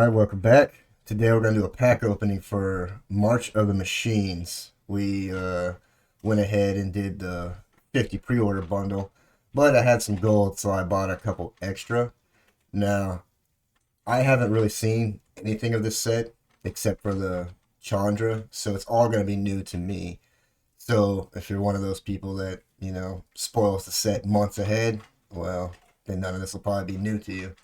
Alright, welcome back. Today we're going to do a pack opening for March of the Machines. We went ahead and did the 50 pre-order bundle, but I had some gold, so I bought a couple extra. Now, I haven't really seen anything of this set except for the Chandra, so it's all going to be new to me. So if you're one of those people that, spoils the set months ahead, well, then none of this will probably be new to you.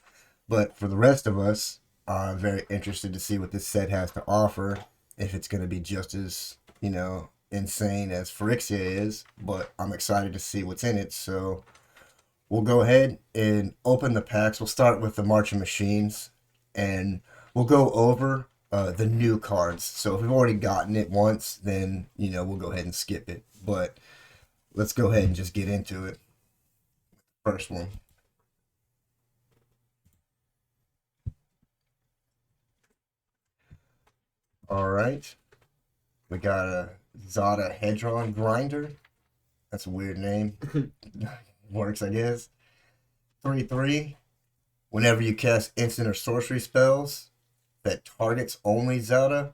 But for the rest of us, I'm very interested to see what this set has to offer. If it's going to be just as, insane as Phyrexia is. But I'm excited to see what's in it. So we'll go ahead and open the packs. We'll start with the March of Machines. And we'll go over the new cards. So if we've already gotten it once, then, we'll go ahead and skip it. But let's go ahead and just get into it. First one. All right. We got a Zada Hedron Grinder. That's a weird name. Works, I guess. 3/3. Whenever you cast instant or sorcery spells that targets only Zada,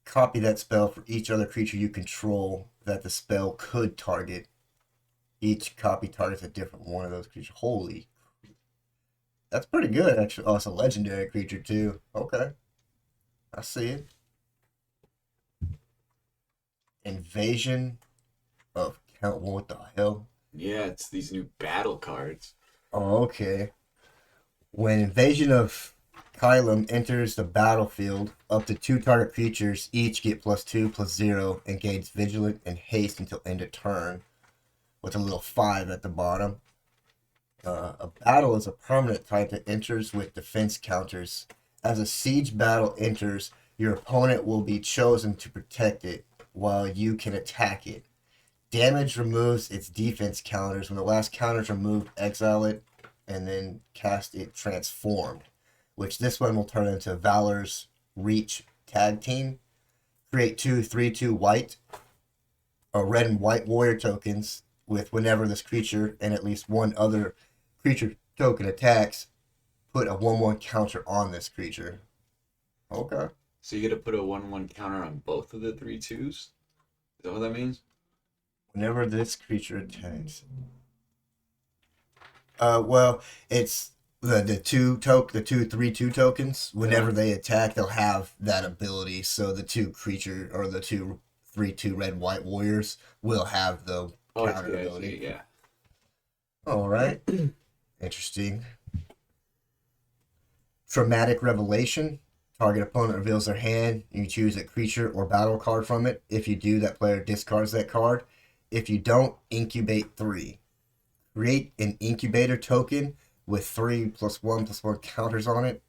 copy that spell for each other creature you control that the spell could target. Each copy targets a different one of those creatures. Holy. That's pretty good, actually. Oh, it's a legendary creature, too. Okay. I see it. Invasion of Count. What the hell? Yeah, it's these new battle cards. Oh, okay. When Invasion of Kylum enters the battlefield, up to 2 target creatures each get +2/+0 and gains Vigilant and Haste until end of turn, with a little 5 at the bottom. A battle is a permanent type that enters with defense counters. As a siege battle enters, your opponent will be chosen to protect it, while you can attack it. Damage removes its defense counters. When the last counter is removed, exile it, and then cast it transformed, which this one will turn into Valor's Reach Tag Team. Create 2 3/2 white, red and white warrior tokens with whenever this creature and at least one other creature token attacks, put a 1/1 counter on this creature. Okay. So you get to put a 1/1 counter on both of the 3/2s? Is that what that means? Whenever this creature attacks. Well, it's the two 3/2 tokens. Whenever they attack, they'll have that ability. So the 2 creature or the 2 3/2 red white warriors will have the Oh, counter ability. yeah. All right. Interesting. Traumatic Revelation. Target opponent reveals their hand. You choose a creature or battle card from it. If you do, that player discards that card. If you don't, incubate 3. Create an incubator token with 3 +1/+1 counters on it,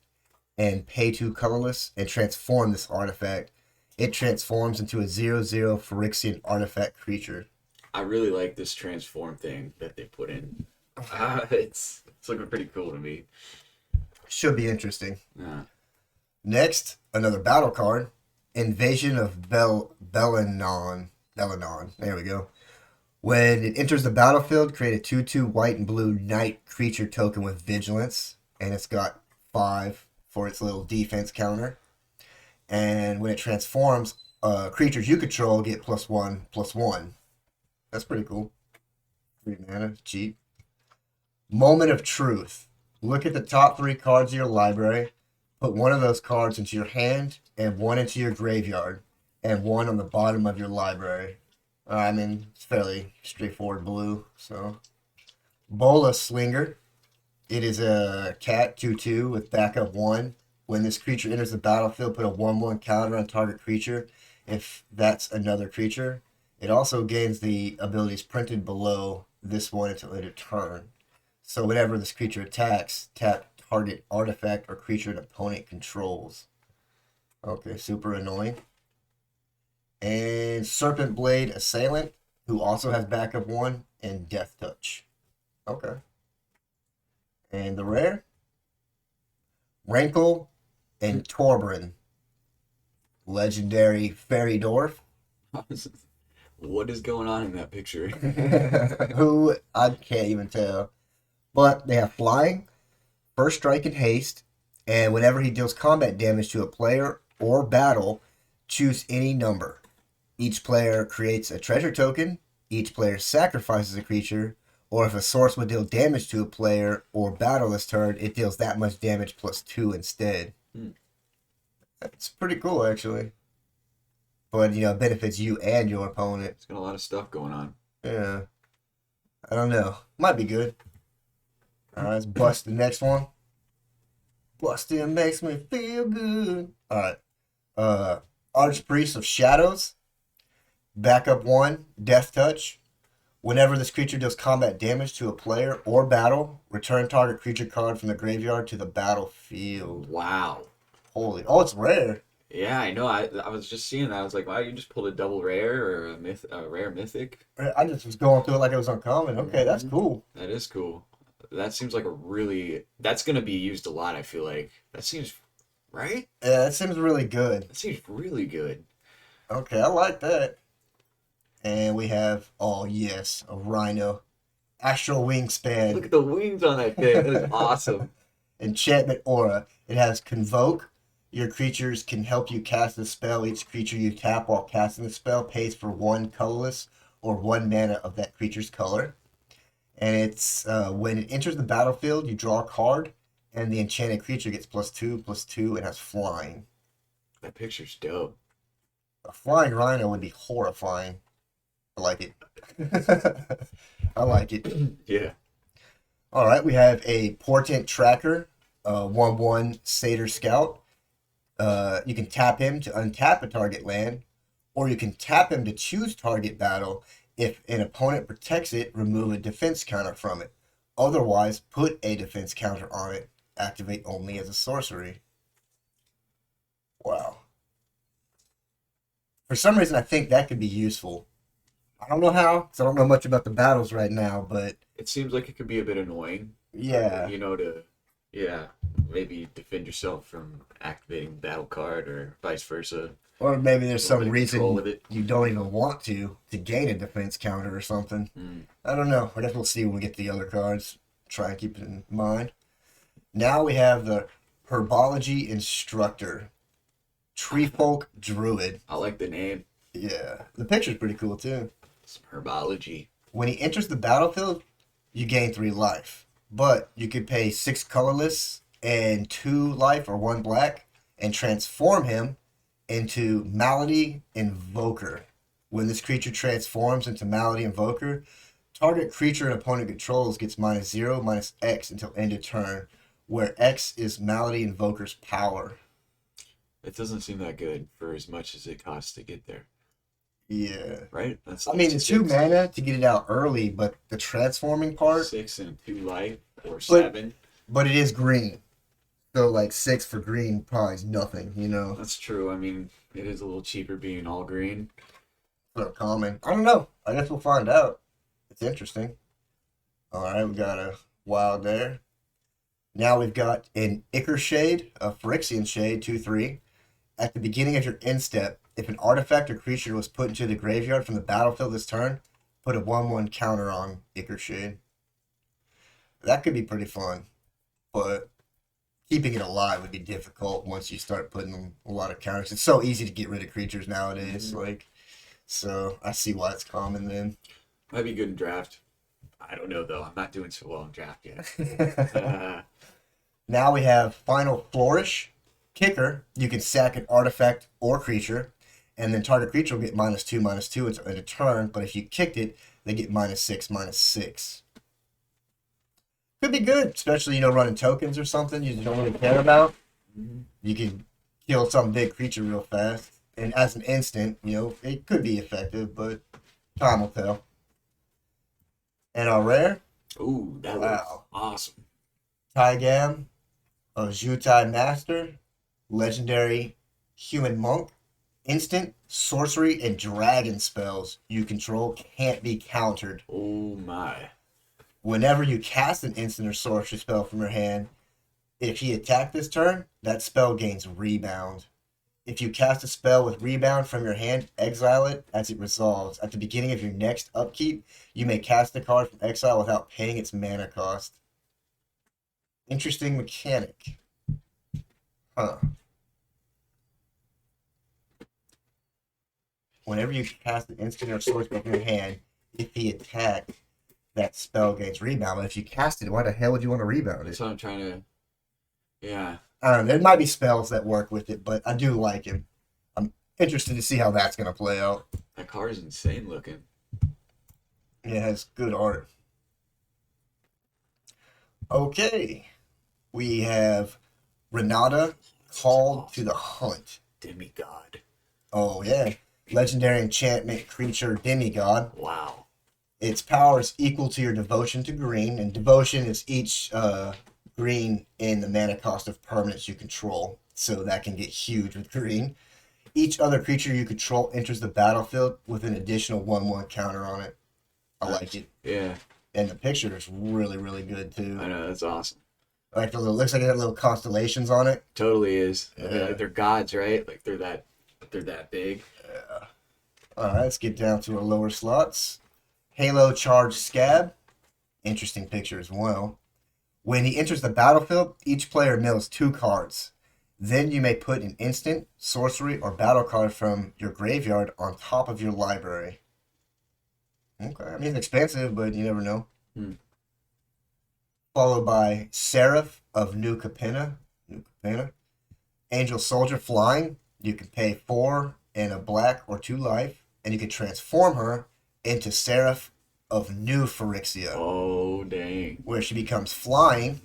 and pay 2 colorless, and transform this artifact. It transforms into a 0/0 Phyrexian artifact creature. I really like this transform thing that they put in. It's looking pretty cool to me. Should be interesting. Yeah. Next, another battle card. Invasion of Belenon. There we go. When it enters the battlefield, create a 2/2 white and blue knight creature token with vigilance. And it's got 5 for its little defense counter. And when it transforms, creatures you control get +1/+1. That's pretty cool. 3 mana, cheap. Moment of Truth. Look at the top 3 cards of your library. Put one of those cards into your hand and one into your graveyard and one on the bottom of your library. It's fairly straightforward blue. So, Bola Slinger. It is a cat 2/2 with backup 1. When this creature enters the battlefield, put a 1/1 counter on target creature if that's another creature. It also gains the abilities printed below this one until end of turn. So whenever this creature attacks, tap target artifact or creature an opponent controls. Okay, super annoying. And Serpent Blade Assailant, who also has backup 1, and Death Touch. Okay. And the rare? Rankle and Torbran. Legendary Fairy Dwarf. What is going on in that picture? Who? I can't even tell. But they have flying, first strike and haste, And whenever he deals combat damage to a player or battle, choose any number. Each player creates a treasure token, each player sacrifices a creature, or if a source would deal damage to a player or battle this turn, it deals that much damage plus 2 instead. Hmm. It's pretty cool, actually. But, it benefits you and your opponent. It's got a lot of stuff going on. Yeah. I don't know. Might be good. Alright, let's bust the next one. Busting makes me feel good. Alright. Archpriest of Shadows. Backup 1, Death Touch. Whenever this creature deals combat damage to a player or battle, return target creature card from the graveyard to the battlefield. Wow. Holy. Oh, it's rare. Yeah, I know. I was just seeing that. I was like, wow, you just pulled a double rare or a rare mythic. I just was going through it like it was uncommon. Okay, that's cool. That is cool. That seems like that's gonna be used a lot, I feel like. That seems right? Yeah, it seems really good. That seems really good. Okay, I like that. And we have, oh yes, a Rhino. Astral Wingspan. Look at the wings on that thing. That is awesome. Enchantment Aura. It has Convoke. Your creatures can help you cast a spell. Each creature you tap while casting the spell pays for 1 colorless or 1 mana of that creature's color. And it's when it enters the battlefield, you draw a card, and the enchanted creature gets +2/+2 and has flying. That picture's dope. A flying Rhino would be horrifying. I like it. I like it. Yeah. All right, we have a Portent Tracker, 1/1 Satyr Scout. You can tap him to untap a target land, or you can tap him to choose target battle. If an opponent protects it, remove a defense counter from it. Otherwise, put a defense counter on it. Activate only as a sorcery. Wow. For some reason, I think that could be useful. I don't know how, because I don't know much about the battles right now, but It seems like it could be a bit annoying. yeah. Yeah, maybe defend yourself from activating battle card or vice versa. Or maybe there's A some little bit of control reason with it. you don't even want to gain a defense counter or something. I don't know. I guess we'll see when we get the other cards. Try and keep it in mind. Now we have the Herbology Instructor. Treefolk Druid. I like the name. Yeah. The picture's pretty cool too. Some herbology. When he enters the battlefield, you gain 3 life. But you could pay 6 colorless and 2 life or 1 black and transform him into Malady Invoker. When this creature transforms into Malady Invoker, target creature an opponent controls gets -0/-X until end of turn, where X is Malady Invoker's power. It doesn't seem that good for as much as it costs to get there, Yeah. right? That's I mean, it's 2 six, mana to get it out early, but the transforming part, 6 and 2 life or 7. but it is green. So, like, 6 for green probably is nothing. That's true. I mean, it is a little cheaper being all green. So common. I don't know. I guess we'll find out. It's interesting. All right, we got a wild there. Now we've got an Ichor Shade, a Phyrexian Shade, 2/3. At the beginning of your end step, if an artifact or creature was put into the graveyard from the battlefield this turn, put a 1/1 counter on Ichor Shade. That could be pretty fun, but keeping it alive would be difficult once you start putting a lot of counters. It's so easy to get rid of creatures nowadays, so I see why it's common then. Might be good in draft. I don't know though. I'm not doing so well in draft yet. Now we have Final Flourish. Kicker, you can sack an artifact or creature, and then target creature will get -2/-2 until end of turn, but if you kicked it, they get -6/-6. Could be good, especially, running tokens or something you don't really care about. You can kill some big creature real fast, and as an instant, it could be effective, but time will tell. And our rare, Ooh, that looks awesome. Taigam, a Jutai Master, legendary human monk, instant, sorcery, and dragon spells you control can't be countered. Oh my. Whenever you cast an instant or sorcery spell from your hand, if he attacked this turn, that spell gains rebound. If you cast a spell with rebound from your hand, exile it as it resolves. At the beginning of your next upkeep, you may cast a card from exile without paying its mana cost. Interesting mechanic. Huh. Whenever you cast an instant or sword spell from your hand, if he attacked, that spell gains rebound. But if you cast it, why the hell would you want to rebound That's it? what I'm trying to. Yeah, I don't know. There might be spells that work with it, but I do like him. I'm interested to see how that's going to play out. that card is insane looking. It has good art. Okay. We have Renata called to the hunt. Demigod. Oh, yeah. Legendary enchantment creature demigod. Wow. Its power is equal to your devotion to green, and devotion is each green in the mana cost of permanents you control. So that can get huge with green. Each other creature you control enters the battlefield with an additional 1/1 counter on it. I like it. Yeah, And the picture is really, really good too. I know, that's awesome. Like the little, looks like it had little constellations on it. Totally is. I mean, Yeah. like they're gods, right? Like they're that big. Yeah. All right, let's get down to our lower slots. Halo Charge Scab. Interesting picture as well. When he enters the battlefield, each player mills 2 cards. Then you may put an instant, sorcery, or battle card from your graveyard on top of your library. Okay, I mean, it's expensive, but you never know. Hmm. Followed by Seraph of New Capenna. New Capenna. Angel Soldier Flying. You can pay 4 and a black or 2 life, and you can transform her into Seraph of New Phyrexia, Oh dang. where she becomes flying,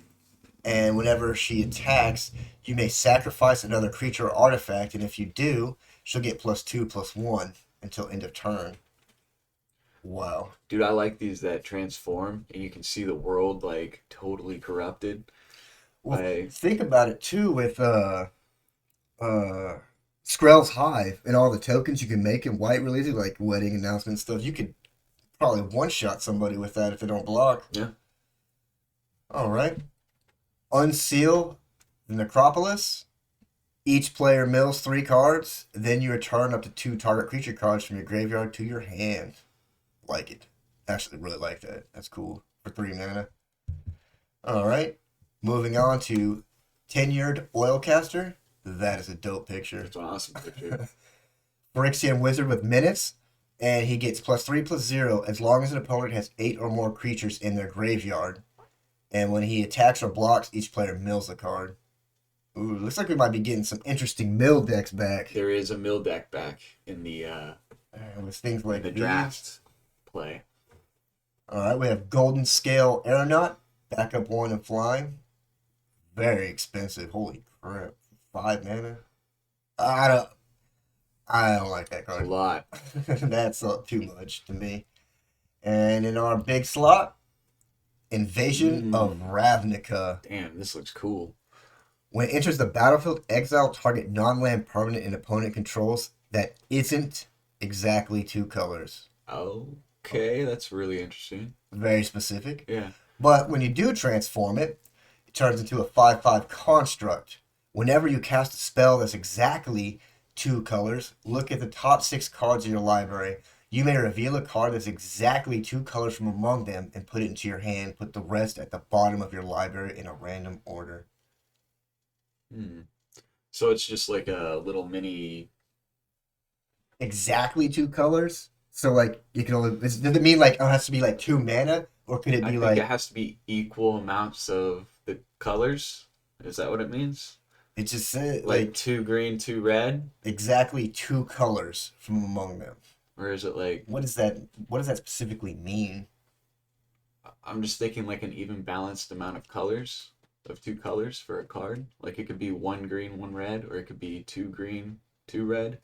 and whenever she attacks, you may sacrifice another creature or artifact, and if you do, she'll get +2/+1 until end of turn. Wow. Dude, I like these that transform and you can see the world like totally corrupted. Well, Like, think about it too with uh Skrell's Hive and all the tokens you can make in white releases, like wedding announcement stuff. You could probably one shot somebody with that if they don't block. yeah. All right. Unseal the Necropolis. Each player mills 3 cards. Then you return up to 2 target creature cards from your graveyard to your hand. Like it. Actually, really like that. That's cool. For 3 mana. All right. Moving on to Tenured Oilcaster. That is a dope picture. That's an awesome picture. Phyrexian Wizard with Menace. And he gets +3/+0 as long as an opponent has 8 or more creatures in their graveyard. And when he attacks or blocks, each player mills a card. Ooh, looks like we might be getting some interesting mill decks back. There is a mill deck back in the With things like these. draft play. All right, we have Golden Scale Aeronaut, backup 1 and flying. Very expensive. Holy crap. 5 mana. I don't I don't like that It's a card. lot. That's too much to me. And in our big slot, Invasion of Ravnica. Damn, this looks cool. When it enters the battlefield, exile target non-land permanent an opponent controls that isn't exactly 2 colors. Okay, that's really interesting. Very specific. Yeah. But when you do transform it, it turns into a 5/5 construct. Whenever you cast a spell that's exactly 2 colors, look at the top 6 cards of your library. You may reveal a card that's exactly 2 colors from among them and put it into your hand. Put the rest at the bottom of your library in a random order. Hmm. So it's just like a little mini. Exactly 2 colors? So, like, you can only. Does it mean, like, it has to be, like, 2 mana? Or could it I be, think like. it has to be equal amounts of the colors. Is that what it means? It just said, Like 2 green, 2 red? exactly 2 colors from among them. Or is it like, What does that specifically mean? I'm just thinking like an even balanced amount of colors, of 2 colors for a card. Like it could be 1 green, 1 red, or it could be 2 green, 2 red.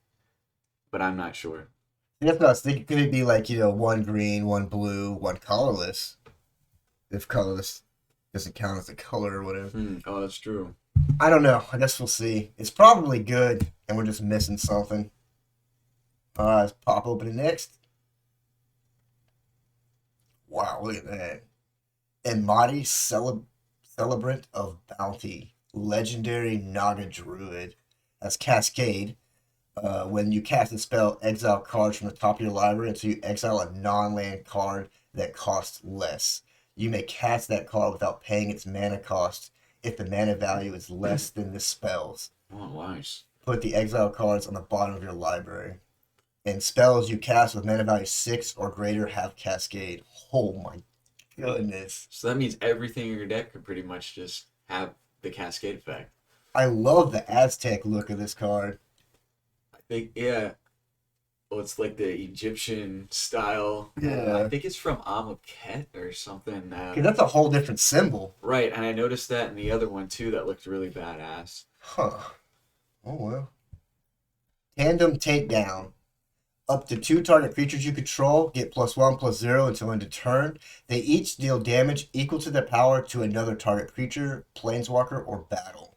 But I'm not sure. That's what I was thinking. Could it be like, 1 green, 1 blue, 1 colorless? If colorless doesn't count as a color or whatever. Oh, that's true. I don't know. I guess we'll see. It's probably good, and we're just missing something. Alright, let's pop open it next. Wow, look at that. Enmati Celebrant of Bounty. Legendary Naga Druid. That's Cascade. When you cast a spell, exile cards from the top of your library until you exile a non-land card that costs less. You may cast that card without paying its mana cost if the mana value is less than the spell's. Oh, nice. Put the exile cards on the bottom of your library. And spells you cast with mana value 6 or greater have Cascade. Oh my goodness. So that means everything in your deck could pretty much just have the cascade effect. I love the Aztec look of this card. I think, yeah. Well, it's like the Egyptian style. I Yeah. think it's from Amoket or something. Because that's a whole different symbol. Right, and I noticed that in the other one too. That looked really badass. Huh. Oh well. Tandem Takedown. Up to 2 target creatures you control get +1/+0 until end of turn. They each deal damage equal to their power to another target creature, planeswalker, or battle.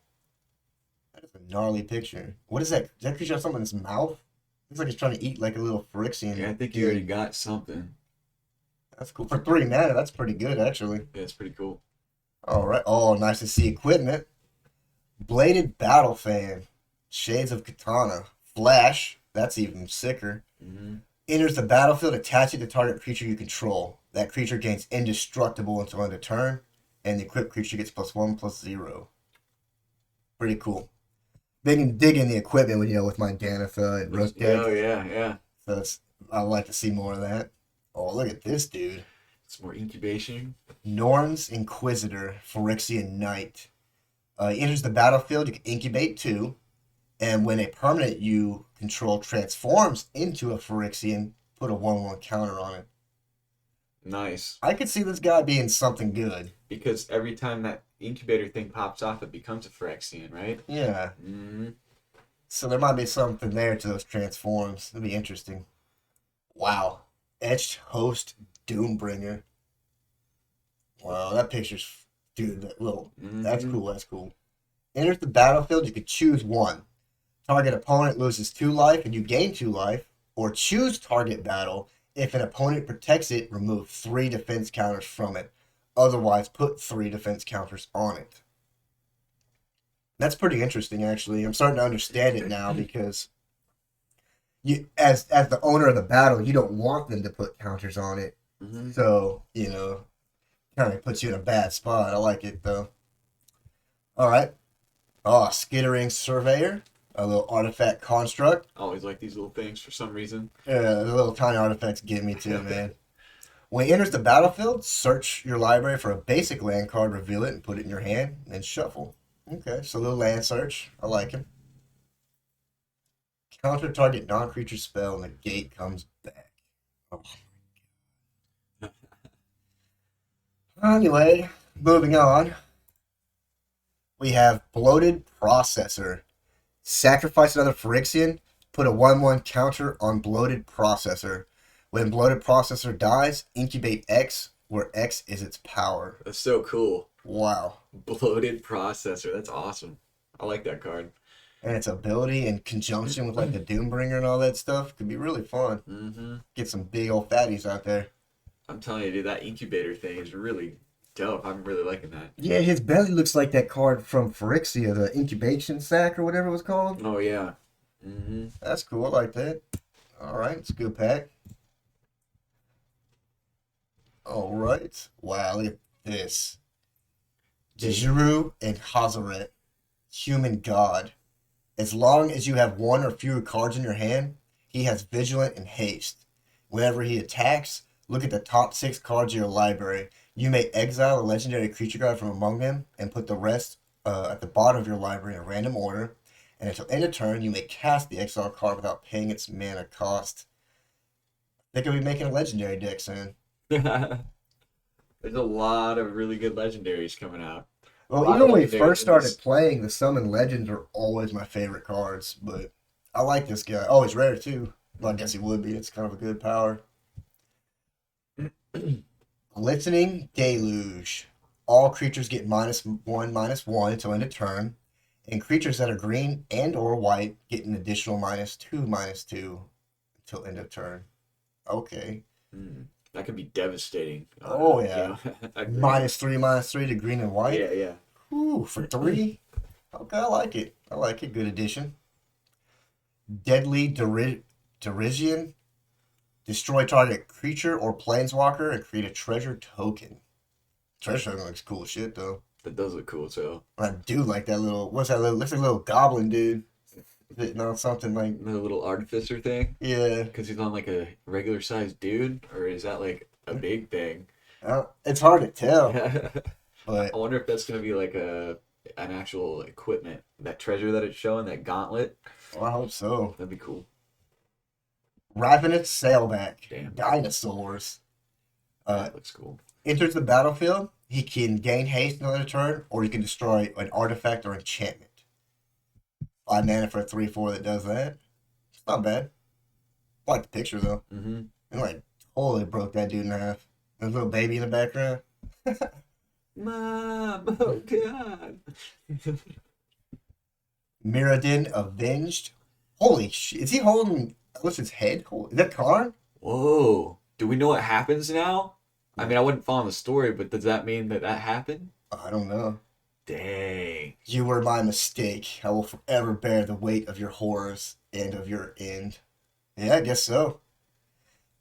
That is a gnarly picture. What is that? Does that creature have something in its mouth? Looks like it's trying to eat like a little Phyrexian. Yeah, I think you already got something. That's cool. For 3 mana, that's pretty good, actually. Yeah, it's pretty cool. All right. Oh, nice to see equipment. Bladed Battle Fan. Shades of Katana. Flash. That's even sicker. Mm-hmm. Enters the battlefield, attach it to target creature you control. That creature gains indestructible until end of turn, and the equipped creature gets +1/+0. Pretty cool. Digging the equipment with my Danitha and Rook deck. Oh yeah, yeah. So I like to see more of that. Oh, look at this dude. It's more incubation. Norn's Inquisitor, Phyrexian Knight. He enters the battlefield, you can incubate 2, and when a permanent you control transforms into a Phyrexian, put a 1/1 counter on it. Nice. I could see this guy being something good. Because every time that incubator thing pops off, it becomes a Phyrexian, right? Yeah. Mm-hmm. So there might be something there to those transforms. It'll be interesting. Wow. Etched Host Doombringer. Wow, that picture's dude, that's Mm-hmm. cool, that's cool. Enters the battlefield, you could choose 1. Target opponent loses 2 life and you gain 2 life, or choose target battle. If an opponent protects it, remove 3 defense counters from it. Otherwise, put 3 defense counters on it. That's pretty interesting, actually. I'm starting to understand it now because as the owner of the battle, you don't want them to put counters on it. Mm-hmm. So kind of puts you in a bad spot. I like it though. All right. Oh, Skittering Surveyor, a little artifact construct. I always like these little things for some reason. Yeah, the little tiny artifacts get me too, man. When it enters the battlefield, search your library for a basic land card, reveal it, and put it in your hand, and shuffle. Okay, so a little land search. I like him. Counter target non-creature spell, and the gate comes back. Oh. Anyway, moving on. We have Bloated Processor. Sacrifice another Phyrexian, put a 1/1 counter on Bloated Processor. When Bloated Processor dies, incubate X, where X is its power. That's so cool. Wow. Bloated processor. That's awesome. I like that card. And its ability in conjunction with like the Doombringer and all that stuff could be really fun. Mm-hmm. Get some big old fatties out there. I'm telling you, dude, that incubator thing is really dope. I'm really liking that. Yeah, his belly looks like that card from Phyrexia, the incubation sack or whatever it was called. Oh yeah. Mm-hmm. That's cool. I like that. All right, it's a good pack. All right. Wow, look at this. Jiru and Hazaret, Human God. As long as you have 1 or fewer cards in your hand, he has Vigilant and Haste. Whenever he attacks, look at the top 6 cards of your library. You may exile a legendary creature card from among them and put the rest at the bottom of your library in a random order. And until end of turn, you may cast the exile card without paying its mana cost. I think I'll be making a legendary deck soon. There's a lot of really good legendaries coming out. Well, lot even of when we legendaries first in started this. playing, the Summon Legends are always my favorite cards, but I like this guy. Oh, he's rare too. Well, I guess he would be. It's kind of a good power. Glistening Deluge. All creatures get -1/-1 until end of turn, and creatures that are green and or white get an additional -2/-2 until end of turn. Okay. Mm. That could be devastating. Oh yeah. Agree. -3/-3 to green and white. Yeah, yeah. Ooh, for 3? Okay, I like it. I like it. Good addition. Deadly Derision. Destroy target creature or planeswalker and create a treasure token. Treasure token looks cool as shit, though. That does look cool. So I do like that little. What's that little? Looks like a little goblin dude sitting on something like. the little artificer thing, Yeah, because he's on like a regular sized dude, or is that like a big thing? it's hard to tell, I but wonder if that's gonna be like an actual equipment. That treasure that it's showing, that gauntlet, well, I hope so. that'd be cool. Ravenous Sailback, Damn, dinosaurs. Uh, that looks cool. Enters the battlefield. He can gain haste another turn, or you can destroy an artifact or enchantment. 5 mana for a 3/4 that does that. It's not bad. I like the picture though. Mm-hmm. And like totally broke that dude in half. There's a little baby in the background. Mom, oh god. Mirrodin Avenged. Holy shit! Is he holding? What's his head? Is that Karn? Whoa. Do we know what happens now? I mean, I wouldn't follow the story, but does that mean that that happened? I don't know. Dang. You were my mistake. I will forever bear the weight of your horrors and of your end. Yeah, I guess so.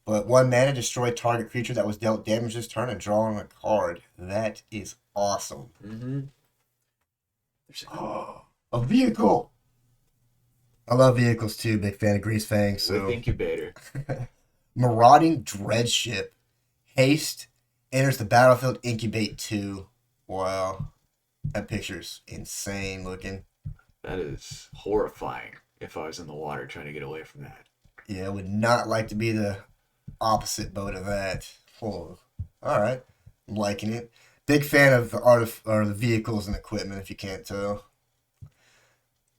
But 1 mana, destroy target creature that was dealt damage this turn and draw on a card. That is awesome. Mm-hmm. A vehicle! I love vehicles too, big fan of Grease Fang. With So incubator. Marauding Dreadship. Haste. Enters the battlefield, incubate 2. Wow. That picture's insane looking. That is horrifying if I was in the water trying to get away from that. Yeah, I would not like to be the opposite boat of that. Oh, all right. I'm liking it. Big fan of the or the vehicles and equipment, if you can't tell.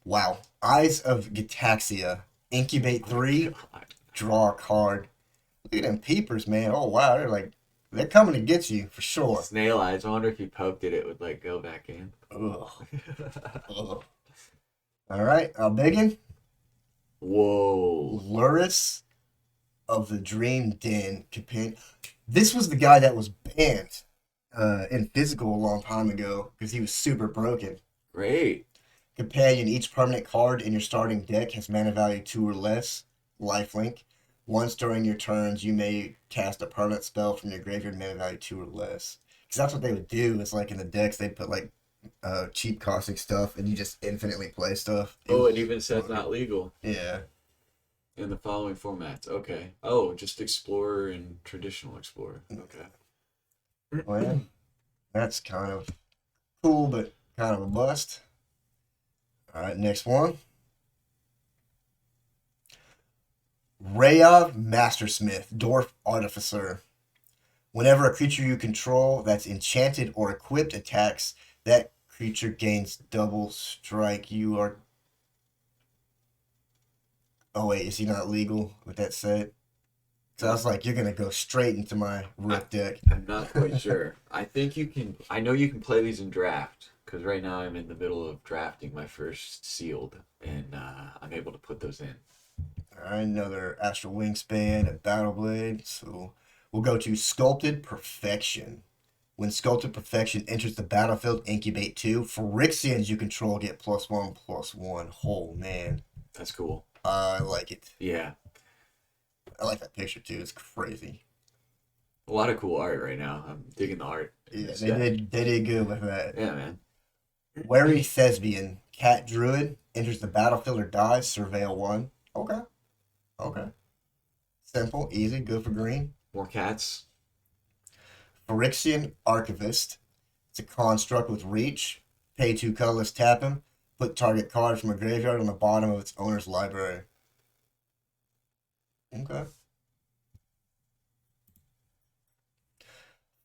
Wow. Eyes of Gataxia. Incubate 3. God. Draw a card. Look at them peepers, man. Oh, wow. They're coming to get you for sure. Snail eyes. I wonder if you poked it, it would like go back in. Ugh. Ugh. All right. Biggin. Whoa. Luris of the Dream Den. Companion. This was the guy that was banned in physical a long time ago because he was super broken. Great. Companion, each permanent card in your starting deck has mana value 2 or less. Lifelink. Once during your turns, you may cast a permanent spell from your graveyard, mana value 2 or less. Because that's what they would do. Is like in the decks, they put like cheap costing stuff, and you just infinitely play stuff. Oh, it even says not legal Yeah. in the following formats. Okay. Oh, just Explorer and traditional Explorer. Okay. Well, yeah. That's kind of cool, but kind of a bust. All right, next one. Rhea Mastersmith, Dwarf Artificer. Whenever a creature you control that's enchanted or equipped attacks, that creature gains double strike. You are. Oh, wait, is he not legal with that set? So I was like, you're going to go straight into my Rook deck. I'm not quite sure. I think you can. I know you can play these in draft because right now I'm in the middle of drafting my first sealed, and I'm able to put those in. All right, another Astral Wingspan, a Battle Blade. So we'll go to Sculpted Perfection. When Sculpted Perfection enters the battlefield, incubate 2. Phyrexians you control get +1/+1. Oh, man. That's cool. I like it. Yeah, I like that picture, too. It's crazy. a lot of cool art right now. I'm digging the art. Yeah, they did good with that. Yeah, man. Wary Thespian, Cat Druid, enters the battlefield or dies, surveil 1. Okay. Okay. Simple, easy, good for green. More cats. Phyrexian Archivist. It's a construct with reach. Pay 2 colorless, tap him. Put target card from a graveyard on the bottom of its owner's library. Okay.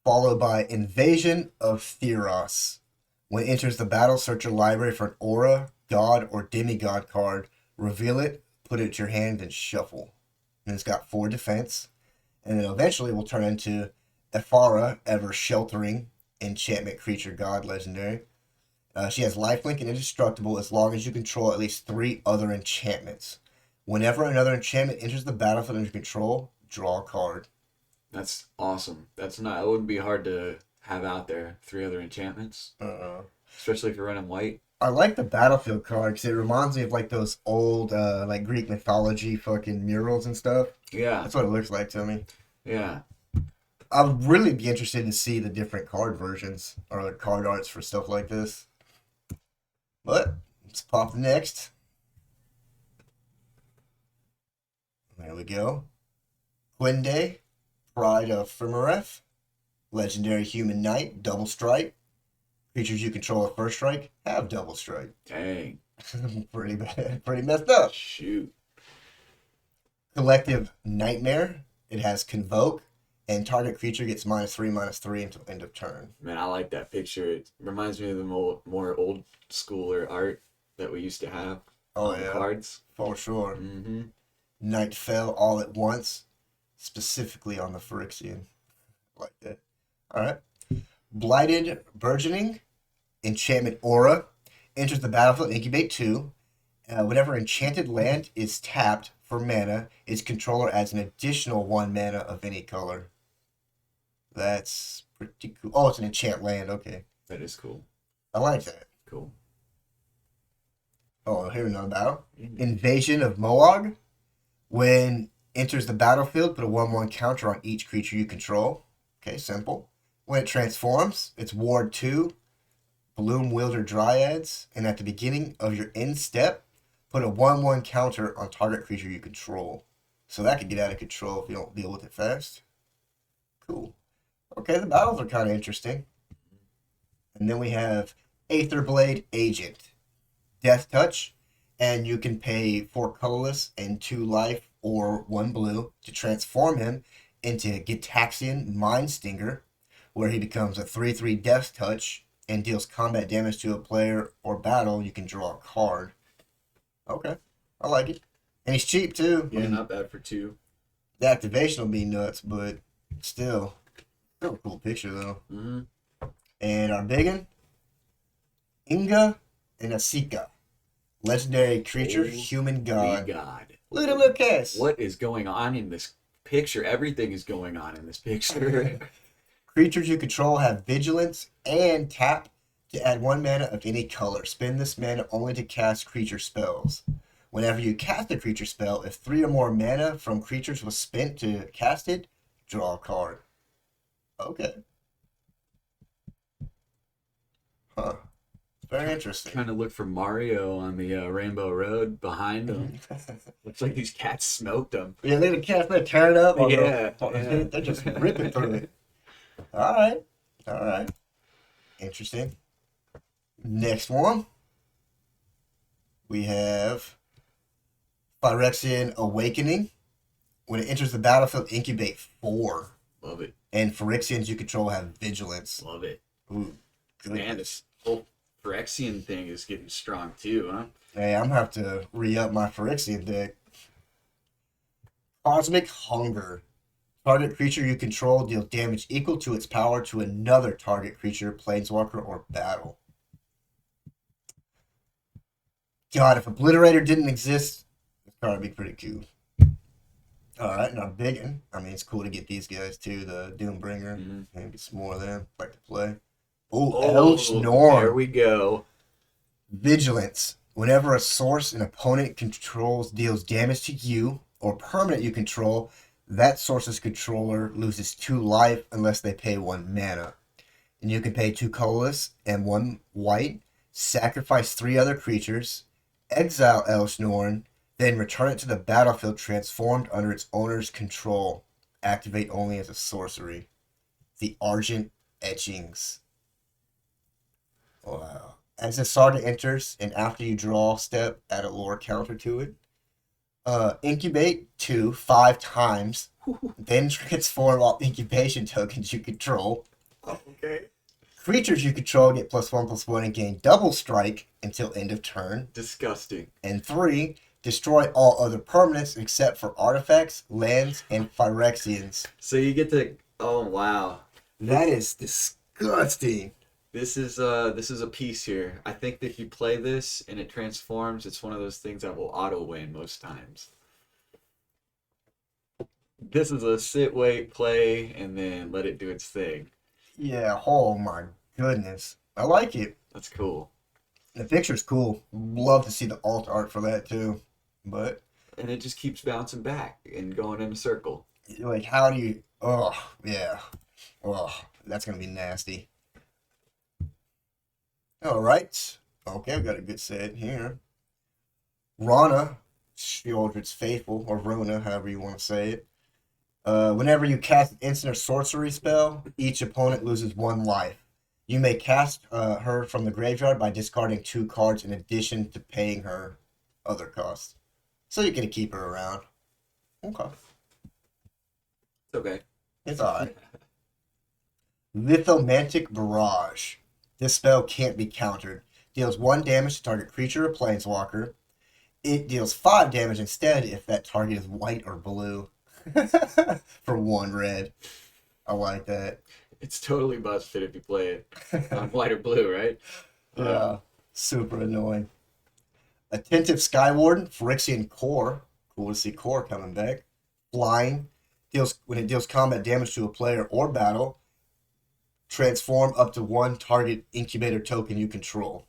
Followed by Invasion of Theros. When it enters the battle, search your library for an aura, god, or demigod card. Reveal it, put it to your hand, and shuffle. And it's got 4 defense. And then eventually will turn into Ephara, ever sheltering, enchantment creature god legendary. She has lifelink and indestructible as long as you control at least 3 other enchantments. Whenever another enchantment enters the battlefield under control, draw a card. That's awesome. That's not. It wouldn't be hard to have out there 3 other enchantments, especially if you're running white. I like the battlefield card because it reminds me of like those old like Greek mythology fucking murals and stuff. Yeah. That's what it looks like to me. Yeah. I would really be interested to see the different card versions or the card arts for stuff like this. But let's pop the next. There we go. Quinde, Pride of Firmareth, Legendary Human Knight, Double Strike. Creatures you control at first strike have double strike. Dang. Pretty bad, pretty messed up. Shoot. Collective Nightmare. It has Convoke, and target creature gets -3/-3 until end of turn. Man, I like that picture. It reminds me of the more old schooler art that we used to have Oh on the yeah, cards. for sure. Mm-hmm. Night fell all at once, specifically on the Phyrexian. Like that. All right. Blighted Burgeoning, Enchantment Aura, enters the battlefield, incubate 2. Whenever enchanted land is tapped for mana, its controller adds an additional 1 mana of any color. That's pretty cool. Oh, it's an enchant land. Okay. That is cool. I like that. Cool. Oh, here's another battle. Mm. Invasion of Moog. When enters the battlefield, put a 1/1 counter on each creature you control. Okay, simple. When it transforms, it's Ward 2, Bloom Wielder Dryads, and at the beginning of your end step, put a 1/1 counter on target creature you control. So that could get out of control if you don't deal with it fast. Cool. Okay, the battles are kind of interesting. And then we have Aetherblade Agent, Death Touch, and you can pay 4 colorless and 2 life or 1 blue to transform him into Gitaxian Mind Stinger, where he becomes a 3/3 Death Touch and deals combat damage to a player or battle. You can draw a card. Okay, I like it. And he's cheap too. Yeah, not bad for 2. The activation will be nuts, but still a cool picture though. Mm-hmm. And our big one, Inga and Asika. Legendary creature, Oh, human god. God. Look at Lucas. What is going on in this picture? Everything is going on in this picture. Creatures you control have vigilance and tap to add 1 mana of any color. Spend this mana only to cast creature spells. Whenever you cast a creature spell, if 3 or more mana from creatures was spent to cast it, draw a card. Okay. Huh. Very interesting. Trying to look for Mario on the Rainbow Road behind him. Looks like these cats smoked him. Yeah, they cast that turn up. Yeah, They're just ripping through it. All right. All right. Interesting. Next one. We have Phyrexian Awakening. When it enters the battlefield, incubate 4. Love it. And Phyrexians you control have vigilance. Love it. Ooh, good. Man, this whole Phyrexian thing is getting strong too, huh? Hey, I'm gonna have to re-up my Phyrexian deck. Cosmic Hunger. Target creature you control deals damage equal to its power to another target creature, planeswalker, or battle. God, if Obliterator didn't exist, this card would be pretty cool. Alright, now Biggin. I mean, it's cool to get these guys too, the Doombringer. Mm-hmm. Maybe some more of them. Like to play. Ooh, Oh, Elch Norn. there we go. Vigilance. Whenever a source an opponent controls deals damage to you or permanent you control, that source's controller loses 2 life unless they pay 1 mana. And you can pay 2 colorless and 1 white, sacrifice 3 other creatures, exile Elch Norn, then return it to the battlefield transformed under its owner's control. Activate only as a sorcery. The Argent Etchings. Wow. As the saga enters, and after you draw step, add a lore counter to it. Incubate 2 5 times, then transform all incubation tokens you control. Okay. Creatures you control get +1/+1 and gain double strike until end of turn. Disgusting. And 3, destroy all other permanents except for artifacts, lands, and Phyrexians. So you get to. Oh wow. That is disgusting. This is a piece here. I think that if you play this and it transforms, it's one of those things that will auto win most times. This is a sit, wait, play, and then let it do its thing. Yeah, oh my goodness. I like it. That's cool. The picture's cool. Love to see the alt art for that too. But And it just keeps bouncing back and going in a circle. like, how do you Oh, yeah. Oh, that's going to be nasty. All right. Okay, I've got a good set here. Rana, Shieldred's Faithful, or Rona, however you want to say it. Whenever you cast an instant or sorcery spell, each opponent loses one life. You may cast her from the graveyard by discarding 2 cards in addition to paying her other costs. So you get to keep her around. Okay. It's okay. It's alright. Lithomantic Barrage. This spell can't be countered. Deals 1 damage to target creature or planeswalker. It deals 5 damage instead if that target is white or blue. For 1 red. I like that. It's totally busted if you play it on white or blue, right? Yeah. Super annoying. Attentive Skywarden, Phyrexian Core. Cool to see Core coming back. Flying. When it deals combat damage to a player or battle, transform up to 1 target incubator token you control.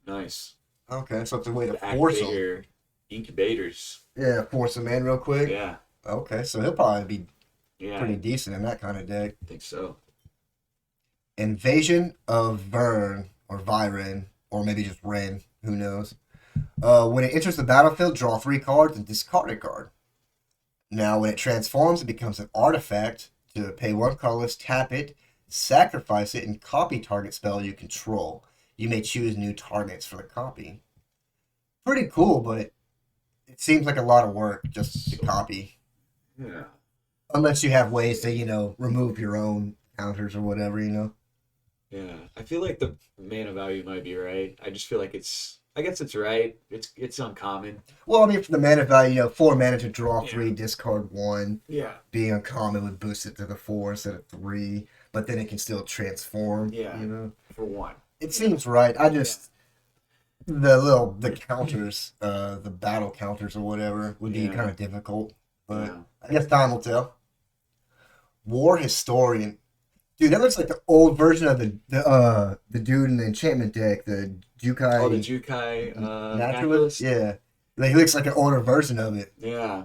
Nice. Okay, so it's a way to Activate force him. your incubators. Yeah, force him in real quick. Yeah. Okay, so he'll probably be Yeah. pretty decent in that kind of deck. I think so. Invasion of Vern, or Viren, or maybe just Ren, who knows. When it enters the battlefield, draw 3 cards and discard a card. Now, when it transforms, it becomes an artifact. To pay 1 colorless, tap it, sacrifice it, and copy target spell you control. You may choose new targets for the copy. Pretty cool, but it seems like a lot of work just to copy. Yeah. Unless you have ways to, remove your own counters or whatever. Yeah. I feel like the mana value might be right. I just feel like I guess it's right. It's uncommon. Well, I mean, for the mana value, 4 mana to draw Yeah. 3, discard 1. Yeah. Being uncommon would boost it to the 4 instead of 3, but then it can still transform. Yeah. For 1. It seems right. I just the counters, the battle counters or whatever would be kind of difficult, but Yeah. I guess time will tell. War Historian, dude, that looks like the old version of the dude in the enchantment deck, the Jukai. Oh, the Jukai Naturalist. Naturalist? Yeah, like he looks like an older version of it. Yeah.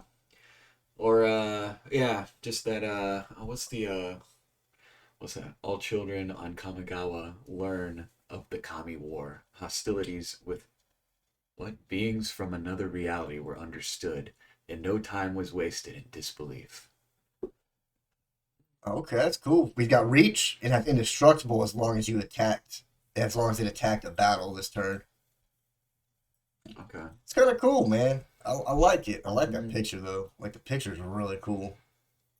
Or just that what's that? All children on Kamigawa learn of the Kami War. Hostilities with what beings from another reality were understood, and no time was wasted in disbelief. Okay, that's cool. We got reach and have indestructible as long as it attacked a battle this turn. Okay. It's kind of cool, man. I like it. I like that picture though. Like the picture's really cool.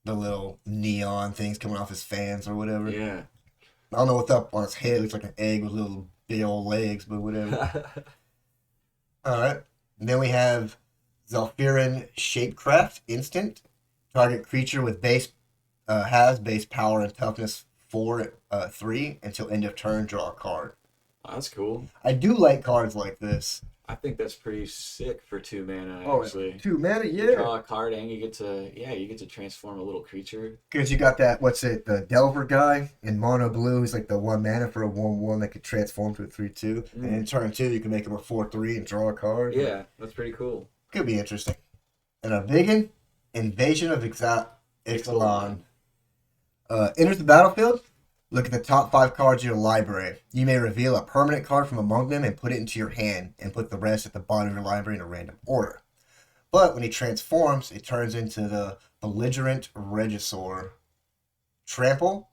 The little neon things coming off his fans or whatever. Yeah. I don't know what's up on his head. It looks like an egg with little big old legs, but whatever. All right. And then we have Zalfirin Shapecraft Instant. Target creature with has base power and toughness 3 until end of turn. Draw a card. Oh, that's cool. I do like cards like this. I think that's pretty sick for 2 mana. Oh, Actually, 2 mana, you yeah. draw a card and you get to transform a little creature. Because you got that, the Delver guy in mono blue. He's like the 1 mana for a 1/1 that could transform to a 3/2. And in turn 2, you can make him a 4/3 and draw a card. Yeah, that's pretty cool. Could be interesting. And a big one, Invasion of Ixalan. Enters the battlefield. Look at the top 5 cards in your library. You may reveal a permanent card from among them and put it into your hand, and put the rest at the bottom of your library in a random order. But when he transforms, it turns into the Belligerent Regisaur. Trample,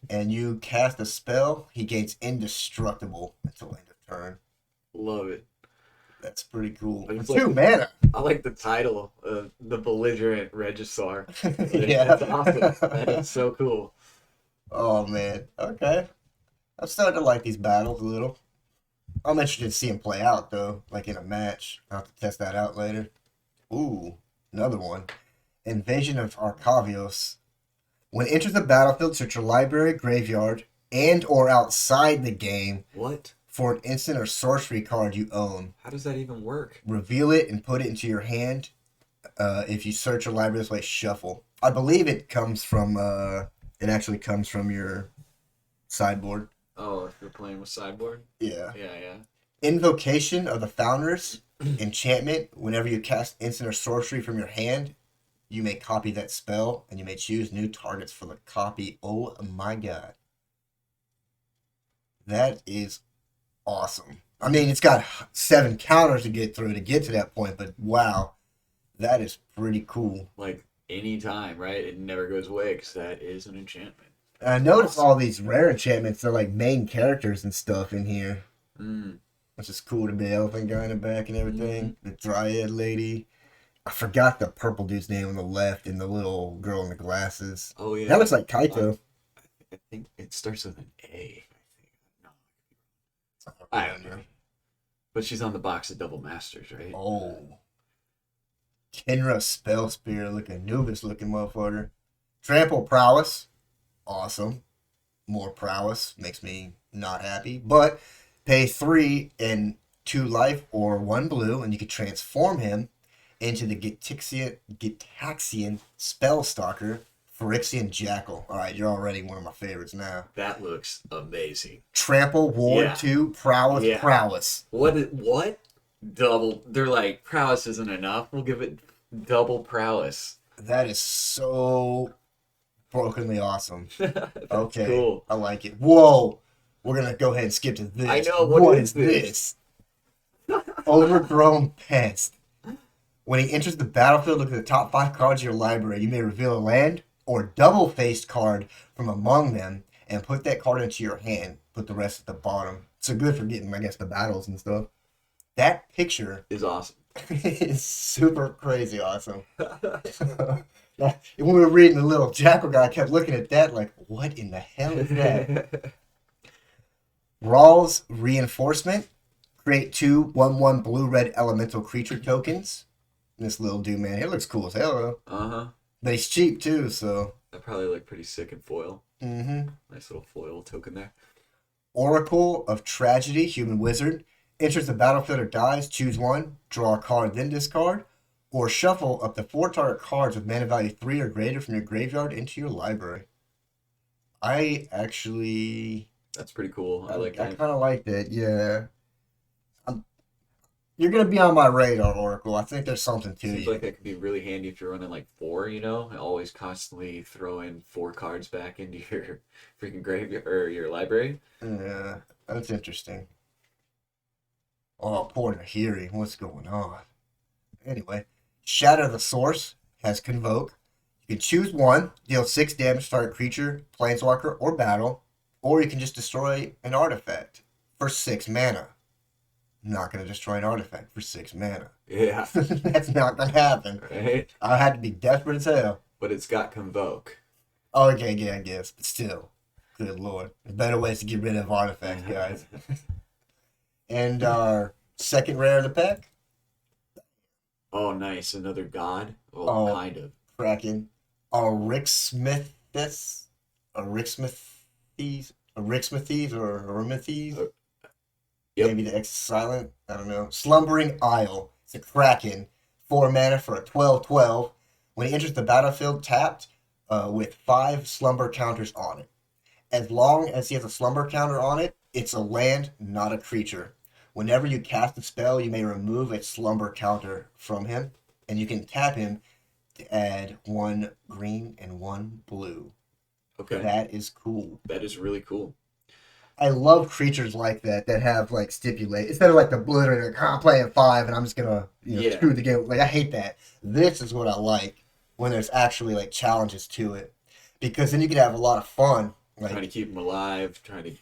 and you cast a spell, he gains indestructible until end of turn. Love it. That's pretty cool. It's 2 mana. I like the title, the Belligerent Regisaur. Yeah. That's awesome. That is so cool. Oh, man. Okay. I'm starting to like these battles a little. I'm interested to see them play out, though, like in a match. I'll have to test that out later. Ooh, another one. Invasion of Arcavios. When it enters the battlefield, search your library, graveyard, and or outside the game What? for an instant or sorcery card you own. How does that even work? Reveal it and put it into your hand. If you search your library this way, shuffle. I believe it comes from... It actually comes from your sideboard. Oh, if you're playing with sideboard? Yeah. Yeah. Invocation of the Founders. Enchantment. Whenever you cast instant or sorcery from your hand, You may copy that spell, and you may choose new targets for the copy. Oh my god. That is awesome. I mean, it's got 7 counters to get through to get to that point, but wow, that is pretty cool. Like any time, right? It never goes away because that is an enchantment. I noticed all these rare enchantments are like main characters and stuff in here, Mm. which is cool to be elephant guy in the back and everything. The dryad lady. I forgot the purple dude's name on the left and the little girl in the glasses. Oh yeah. That looks like Kaito. I think it starts with an A. I think. No, I I don't know. But she's on the box of Double Masters, right? Oh. Kenra Spell Spear looking, Anubis looking motherfucker. Trample Prowess. Awesome. More prowess makes me not happy. But pay 3 and 2 life or 1 blue, and you can transform him into the Gitaxian Spellstalker Phyrexian Jackal. Alright, you're already one of my favorites now. That looks amazing. Trample, Ward Yeah. 2, Prowess, Yeah. Prowess. What? Double. They're like, prowess isn't enough. We'll give it double prowess. That is so brokenly awesome. That's Okay, cool. I like it. Whoa! We're gonna go ahead and skip to this. I know, what what is is this? Overgrown Pest. When he enters the battlefield, look at the top 5 cards of your library. You may reveal a land or double-faced card from among them and put that card into your hand. Put the rest at the bottom. So good for getting, I guess, the battles and stuff. That picture Is awesome. is super crazy awesome. When we were reading the little jackal guy, I kept looking at that like, what in the hell is that? Rawl's Reinforcement. Create 2 1/1 blue-red elemental creature tokens. This little dude, man, he looks cool as hell, though. Uh-huh. But he's cheap, too, so. That probably look pretty sick in foil. Mm-hmm. Nice little foil token there. Oracle of Tragedy, Human Wizard. Enters the battlefield or dies, choose 1, draw a card, then discard. Or shuffle up to 4 target cards with mana value 3 or greater from your graveyard into your library. I actually... That's pretty cool. I like I that. kind of like that, yeah. You're going to be on my radar, Oracle. I think there's something to Seems you. like that could be really handy if you're running like 4, you know? Always constantly throwing 4 cards back into your freaking graveyard or your library. Yeah, that's interesting. Oh, poor Nahiri. What's going on? Anyway, Shatter the Source has Convoke. You can choose 1, deal 6 damage to target creature, planeswalker, or battle, or you can just destroy an artifact for 6 mana. I'm not going to destroy an artifact for 6 mana. Yeah. That's not going to happen. Right? I had to be desperate as hell. But it's got Convoke. Oh, okay, yeah, I guess. But still, good lord. There's better ways to get rid of artifacts, guys. And our second rare of the pack, Oh, nice. Another god? Oh. Kind of. Kraken. Arixmithis? Arixmithes? Arixmithes or Arimithes? Yep. Maybe the X is silent. I don't know. Slumbering Isle. It's a Kraken. 4 mana for a 12/12. When he enters the battlefield tapped with 5 slumber counters on it. As long as he has a slumber counter on it, it's a land, not a creature. Whenever you cast a spell, you may remove a slumber counter from him, and you can tap him to add 1 green and 1 blue. Okay. That is cool. That is really cool. I love creatures like that have like stipulate instead of like the blue like, I'm playing 5 and I'm just gonna Yeah. screw the game. Like I hate that. This is what I like when there's actually like challenges to it, because then you can have a lot of fun. Trying to Like, keep him alive, trying to.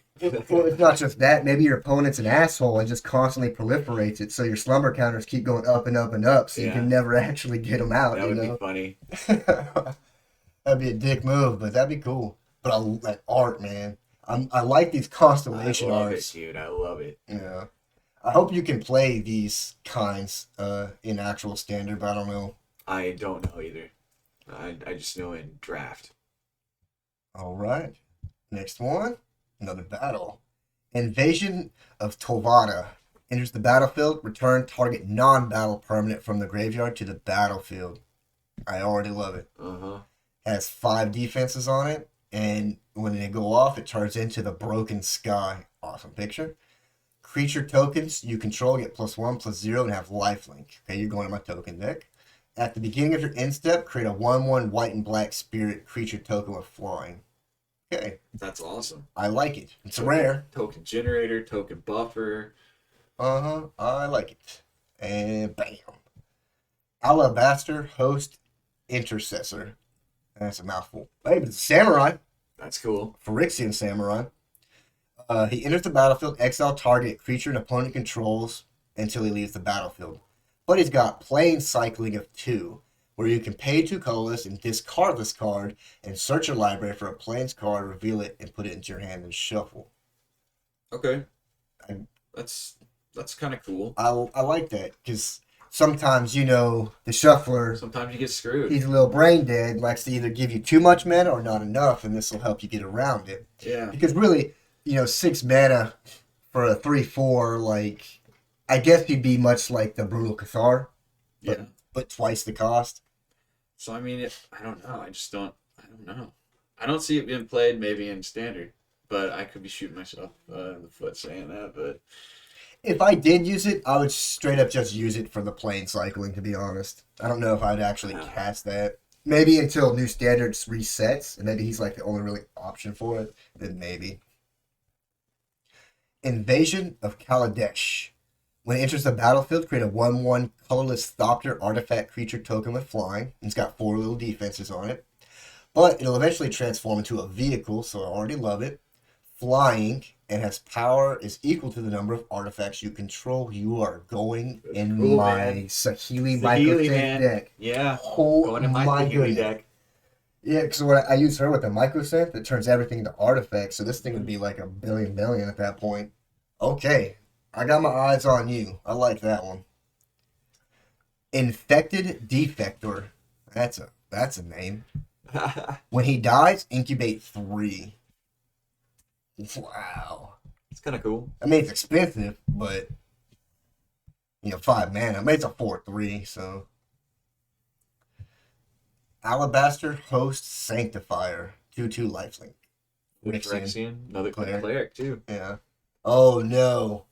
well, it's not just that. Maybe your opponent's an asshole and just constantly proliferates it, so your slumber counters keep going up and up and up, so you Yeah. can never actually get them out. That You would know, be funny. that'd be a dick move, but that'd be cool. But I like art, man. I like these constellation I love arts. it, dude. I love it. Yeah. I hope you can play these kinds in actual standard, but I don't know. I don't know either. I just know in draft. All right. Next one. Another battle. Invasion of Tovada. Enters the battlefield. Return target non-battle permanent from the graveyard to the battlefield. I already love it. Uh-huh. Has 5 defenses on it. And when they go off, it turns into the Broken Sky. Awesome picture. Creature tokens you control get +1/+0 and have lifelink. Okay, you're going to my token deck. At the beginning of your end step, create a 1/1 white and black spirit creature token with flying. Okay, That's awesome. I like it. It's Token, rare. token generator, token buffer. I like it. And bam. Alabaster Host Intercessor. That's a mouthful. Hey, but it's a samurai. That's cool. Phyrexian samurai. He enters the battlefield, exile target creature an opponent controls until he leaves the battlefield. But he's got plane cycling of 2, where you can pay 2 colorless and discard this card and search your library for a plains card, reveal it, and put it into your hand and shuffle. Okay. I, That's kind of cool. I like that because sometimes, the shuffler, Sometimes you get screwed. he's a little brain dead, likes to either give you too much mana or not enough, and this will help you get around it. Yeah. Because really, 6 mana for a 3/4, like, I guess he'd be much like the Brutal Cathar, Yeah. but twice the cost. So I mean, I don't know. I don't know. I don't see it being played maybe in standard, but I could be shooting myself in the foot saying that. But If I did use it, I would straight up just use it for the plane cycling, to be honest. I don't know if I'd actually cast that. Maybe until new standards resets, and maybe he's like the only really option for it, then maybe. Invasion of Kaladesh. When it enters the battlefield, create a 1/1 colorless Thopter artifact creature token with flying. It's got 4 little defenses on it. But it'll eventually transform into a vehicle, so I already love it. Flying and has power is equal to the number of artifacts you control. You are going in cool, my man. Saheeli Saheeli, Microsynth man. deck. Yeah. Oh Going in my my Saheeli goodness. deck. Yeah, because when I use her with the Microsynth, it turns everything into artifacts, so this thing would be like a billion at that point. Okay, I got my eyes on you. I like that one. Infected Defector. That's a name. When he dies, incubate 3. Wow. It's kind of cool. I mean, it's expensive, but 5 mana. I mean, it's a 4/3, so. Alabaster Host Sanctifier, 2/2 lifelink. Phyrexian, another cleric too. Yeah. Oh no.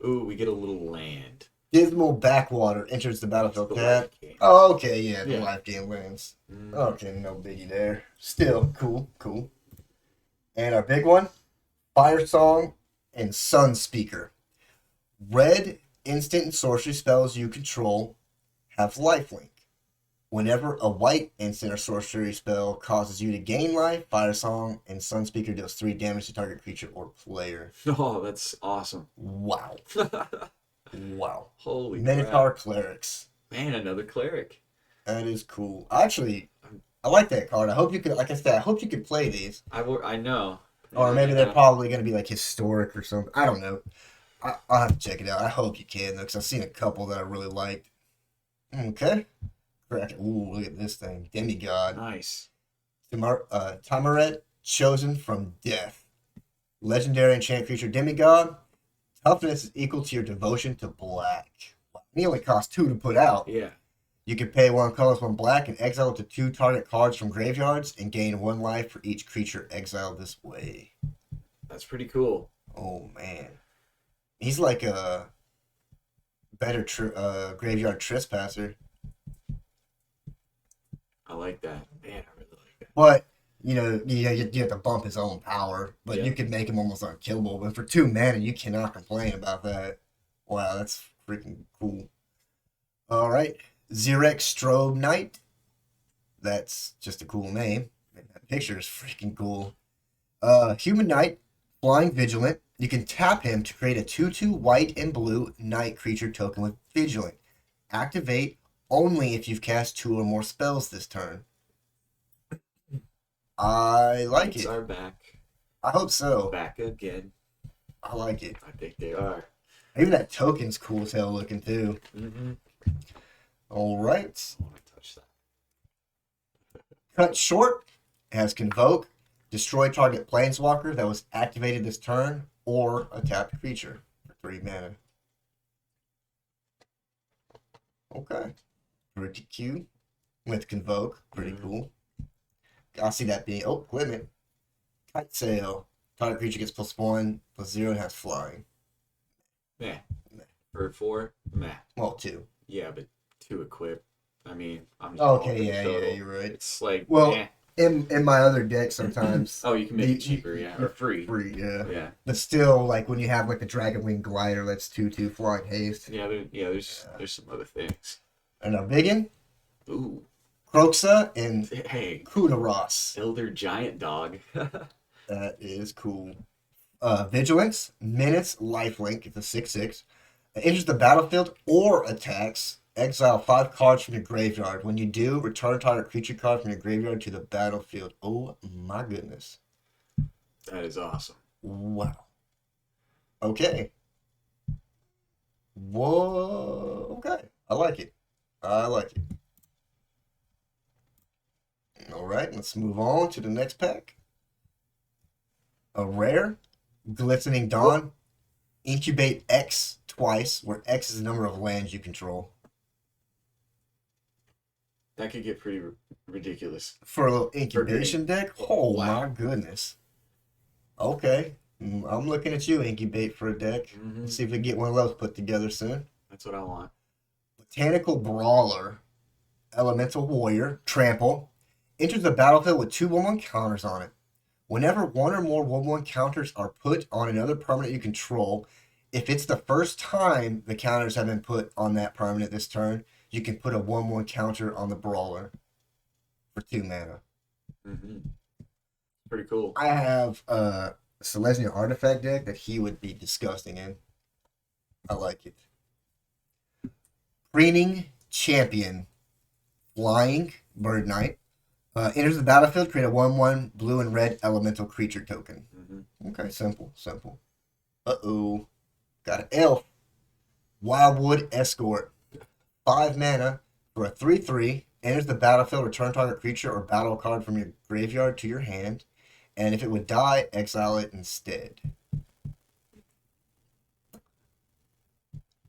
Ooh, we get a little land. Dismal Backwater enters the battlefield. The Cat. life game. Oh, okay, yeah, the Yeah. life game wins. Mm. Okay, no biggie there. Still cool. And our big one, Fire Song and Sun Speaker. Red instant and sorcery spells you control have lifelink. Whenever a white instant or sorcery spell causes you to gain life, Fire Song and Sun Speaker deals 3 damage to target creature or player. Oh, that's awesome. Wow. Wow. Holy Minotaur crap. Clerics. Man, another cleric. That is cool. Actually, I like that card. I hope you could, like I said, I hope you could play these. I know. Or maybe Yeah. they're probably going to be like historic or something. I don't know. I'll have to check it out. I hope you can, though, because I've seen a couple that I really liked. Okay. Ooh, look at this thing. Demigod. Nice. Tamaret, chosen from death. Legendary enchant creature demigod. Toughness is equal to your devotion to black. He only costs 2 to put out. Yeah. You can pay 1 colorless, 1 black, and exile up to 2 target cards from graveyards, and gain 1 life for each creature exiled this way. That's pretty cool. Oh man, he's like a better graveyard trespasser. I like that. Man, I really like that. But you have to bump his own power. But Yeah. you can make him almost unkillable. But for 2 mana, you cannot complain about that. Wow, that's freaking cool. All right, Xerec Strobe Knight. That's just a cool name. And that picture is freaking cool. Human Knight, flying vigilant. You can tap him to create a 2/2 white and blue knight creature token with vigilant. Activate only if you've cast 2 or more spells this turn. I like Knights it. are back. I hope so. Back again. I like it. I think they are. Even that token's cool as hell looking too. Mm-hmm. All right. I want to touch that. Cut short has Convoke. Destroy target planeswalker that was activated this turn or a tapped creature for 3 mana. Okay. Pretty cute. With Convoke. Pretty cool. I see that being. Oh, limit. Kite Sail. Target creature gets +1/+0 and has flying. Meh. For 4, meh. Well, 2. Yeah, but 2 equip. I mean, I'm just going Okay, for the yeah, yeah, total. you're right. It's like, Well, eh. in my other deck, sometimes Oh, you can make it cheaper, yeah, or you free. free, yeah. Yeah, But still, like when you have like the Dragon Wing Glider, that's 2/2 flying haste. yeah. There's some other things. And a Biggin, Ooh, Croxa, and hey, Kudaros. Elder Giant Dog. That is cool. Vigilance, Menace, Lifelink. It's a 6/6. It enters the battlefield or attacks. Exile 5 cards from your graveyard. When you do, return target creature card from your graveyard to the battlefield. Oh my goodness. That is awesome. Wow. Okay. Whoa. Okay. I like it. I like it. All right. Let's move on to the next pack. A rare, Glistening Dawn. Incubate X twice, where X is the number of lands you control. That could get pretty ridiculous. For a little For green. incubation deck? Oh Wow. my goodness. Okay. I'm looking at you, Incubate, for a deck. Mm-hmm. Let's see if we can get one of those put together soon. That's what I want. Botanical Brawler, Elemental Warrior, Trample. Enters the battlefield with 2 1/1 counters on it. Whenever one or more 1/1 counters are put on another permanent you control, if it's the first time the counters have been put on that permanent this turn, you can put a 1/1 counter on the Brawler for 2 mana. Mm-hmm. Pretty cool. I have a Selesnya Artifact deck that he would be disgusting in. I like it. Preening Champion, Flying Bird Knight. Enters the battlefield, create a 1/1 blue and red elemental creature token. Mm-hmm. Okay, simple, simple. Uh-oh. Got an elf. Wildwood Escort. 5 mana for a 3/3. Enters the battlefield, return target creature or battle card from your graveyard to your hand. And if it would die, exile it instead.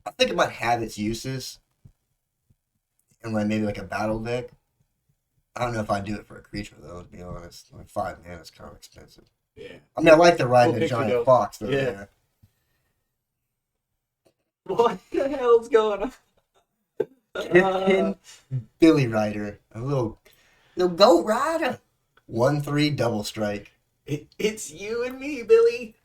I think it might have its uses in like maybe like a battle deck. I don't know if I'd do it for a creature though, to be honest. Like 5 mana is kind of expensive. Yeah. I mean, I like the riding Cool a picture, giant though. fox though. Yeah. Yeah. What the hell's going on? Kitten Billy Rider, a little goat rider. 1/3 double strike. It's you and me, Billy.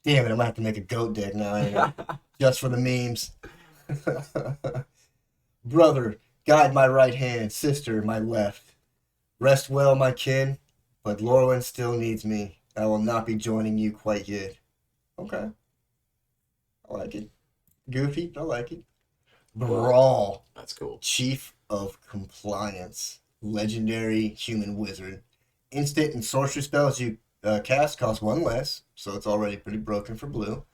Damn it! I'm gonna have to make a goat deck now, ain't I? Just for the memes. Brother, guide my right hand, sister, my left. Rest well, my kin, but Lorwyn still needs me. I will not be joining you quite yet. Okay. I like it. Goofy, I like it. Brawl, That's cool. Chief of Compliance, legendary human wizard. Instant and sorcery spells you cast cost 1 less, so it's already pretty broken for blue.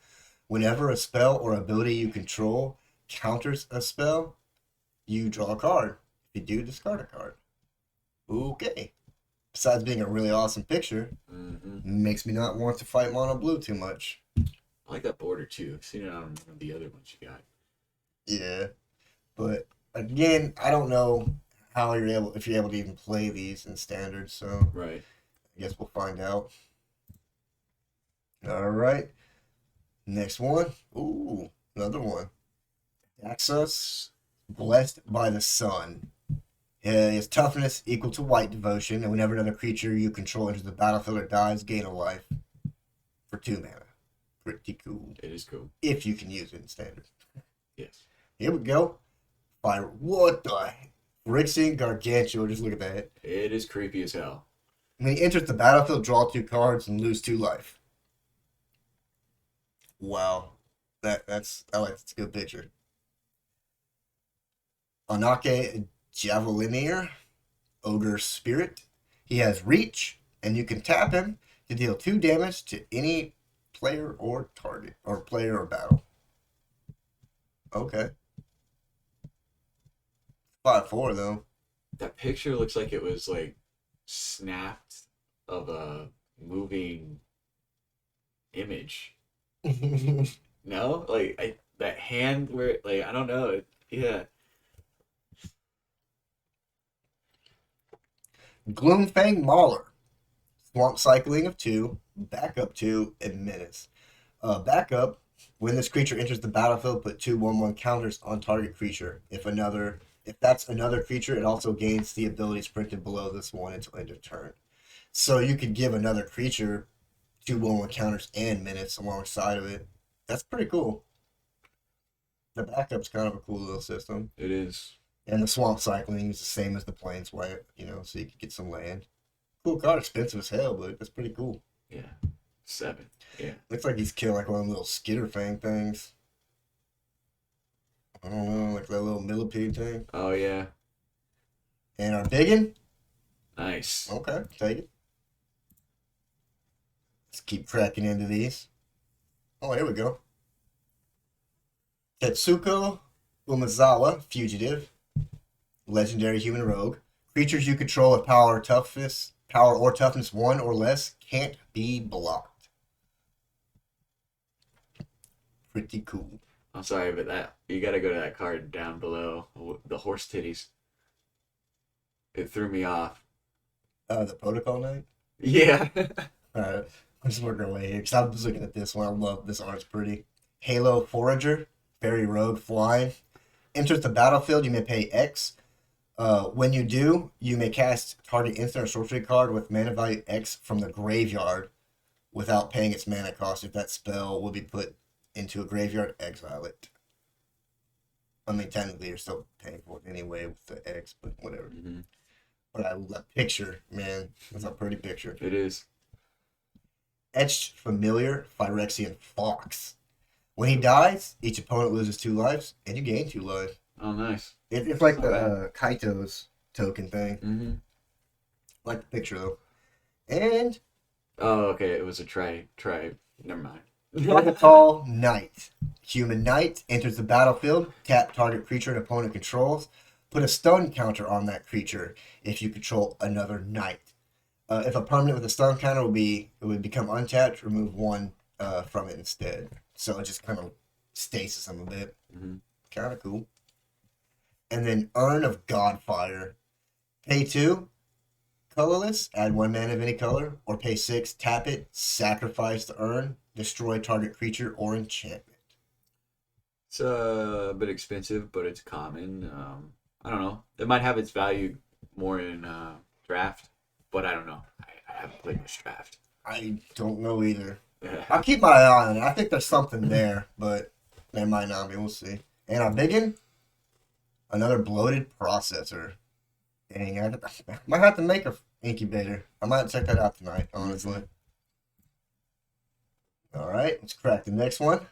Whenever a spell or ability you control counters a spell, you draw a card. If you do, discard a card. Okay. Besides being a really awesome picture, Mm-hmm. makes me not want to fight mono blue too much. I like that border too. I've seen it on one of the other ones you got. Yeah. But again, I don't know how if you're able to even play these in standard, so Right. I guess we'll find out. All right. Next one. Ooh, another one. Daxos, Blessed by the Sun. His toughness equal to white devotion, and whenever another creature you control enters the battlefield or dies, gain a life for 2 mana. Pretty cool. It is cool. If you can use it in standard. Yes. Here we go. Fire. What the heck? Phyrexian Gargantua. Just look at that. It is creepy as hell. When he enters the battlefield, draw 2 cards and lose 2 life. Wow. I like that's a good picture. Anake Javelinier, Ogre Spirit. He has reach, and you can tap him to deal 2 damage to any player or target, or player or battle. Okay. 5/4 though. That picture looks like it was like snapped of a moving image. No, like that hand where like I don't know. Yeah. Gloomfang Mauler. Swamp Cycling of 2, Backup 2, and Menace. Backup, When this creature enters the battlefield, put 2/1/1 counters on target creature. If that's another creature, it also gains the abilities printed below this one until end of turn. So you could give another creature 2/1/1 counters and minutes alongside of it. That's pretty cool. The backup's kind of a cool little system. It is. And the swamp cycling is the same as the planeswalker, so you could get some land. Cool card, expensive as hell, but that's pretty cool. Yeah. 7. Yeah. Looks like he's killing like one of them little skitterfang things. I don't know, like that little millipede thing. Oh yeah. And our biggin? Nice. Okay, take it. Let's keep cracking into these. Oh, here we go. Tetsuko Umezawa, Fugitive. Legendary human rogue. Creatures you control with power or toughness 1 or less can't be blocked. Pretty cool. I'm sorry, but that you got to go to that card down below, the horse titties. It threw me off. The Protocol Knight? Yeah. Alright, I'm just working our way here because I was looking at this one. I love this art's pretty. Halo Forager, Fairy Rogue, Flying. Enters the battlefield, you may pay X. When you do, you may cast target instant or sorcery card with mana value X from the graveyard without paying its mana cost. If that spell will be put into a graveyard, exile it. I mean, technically, you're still paying for it anyway with the X, but whatever. Mm-hmm. But that picture, man, that's a pretty picture. It is. Etched Familiar, Phyrexian Fox. When he dies, each opponent loses 2 lives, and you gain 2 lives. Oh, nice. It's like the Kaito's token thing. Mm-hmm. Like the picture, though. And Oh, okay. It was a try. Never mind. Protocol Knight. Human Knight enters the battlefield. Tap target creature an opponent controls. Put a stun counter on that creature if you control another knight. If a permanent with a stun counter it would become untapped, remove 1 from it instead. So it just kind of stasis them a bit. Mm-hmm. Kind of cool. And then Urn of Godfire. Pay 2, colorless, add 1 mana of any color, or pay 6, tap it, sacrifice the urn, destroy target creature or enchantment. It's a bit expensive, but it's common. I don't know. It might have its value more in draft, but I don't know. I haven't played much draft. I don't know either. I'll keep my eye on it. I think there's something there, but there might not be. We'll see. And our biggin, another bloated processor. Dang, I might have to make a incubator. I might check that out tonight, honestly. Alright, let's crack the next one.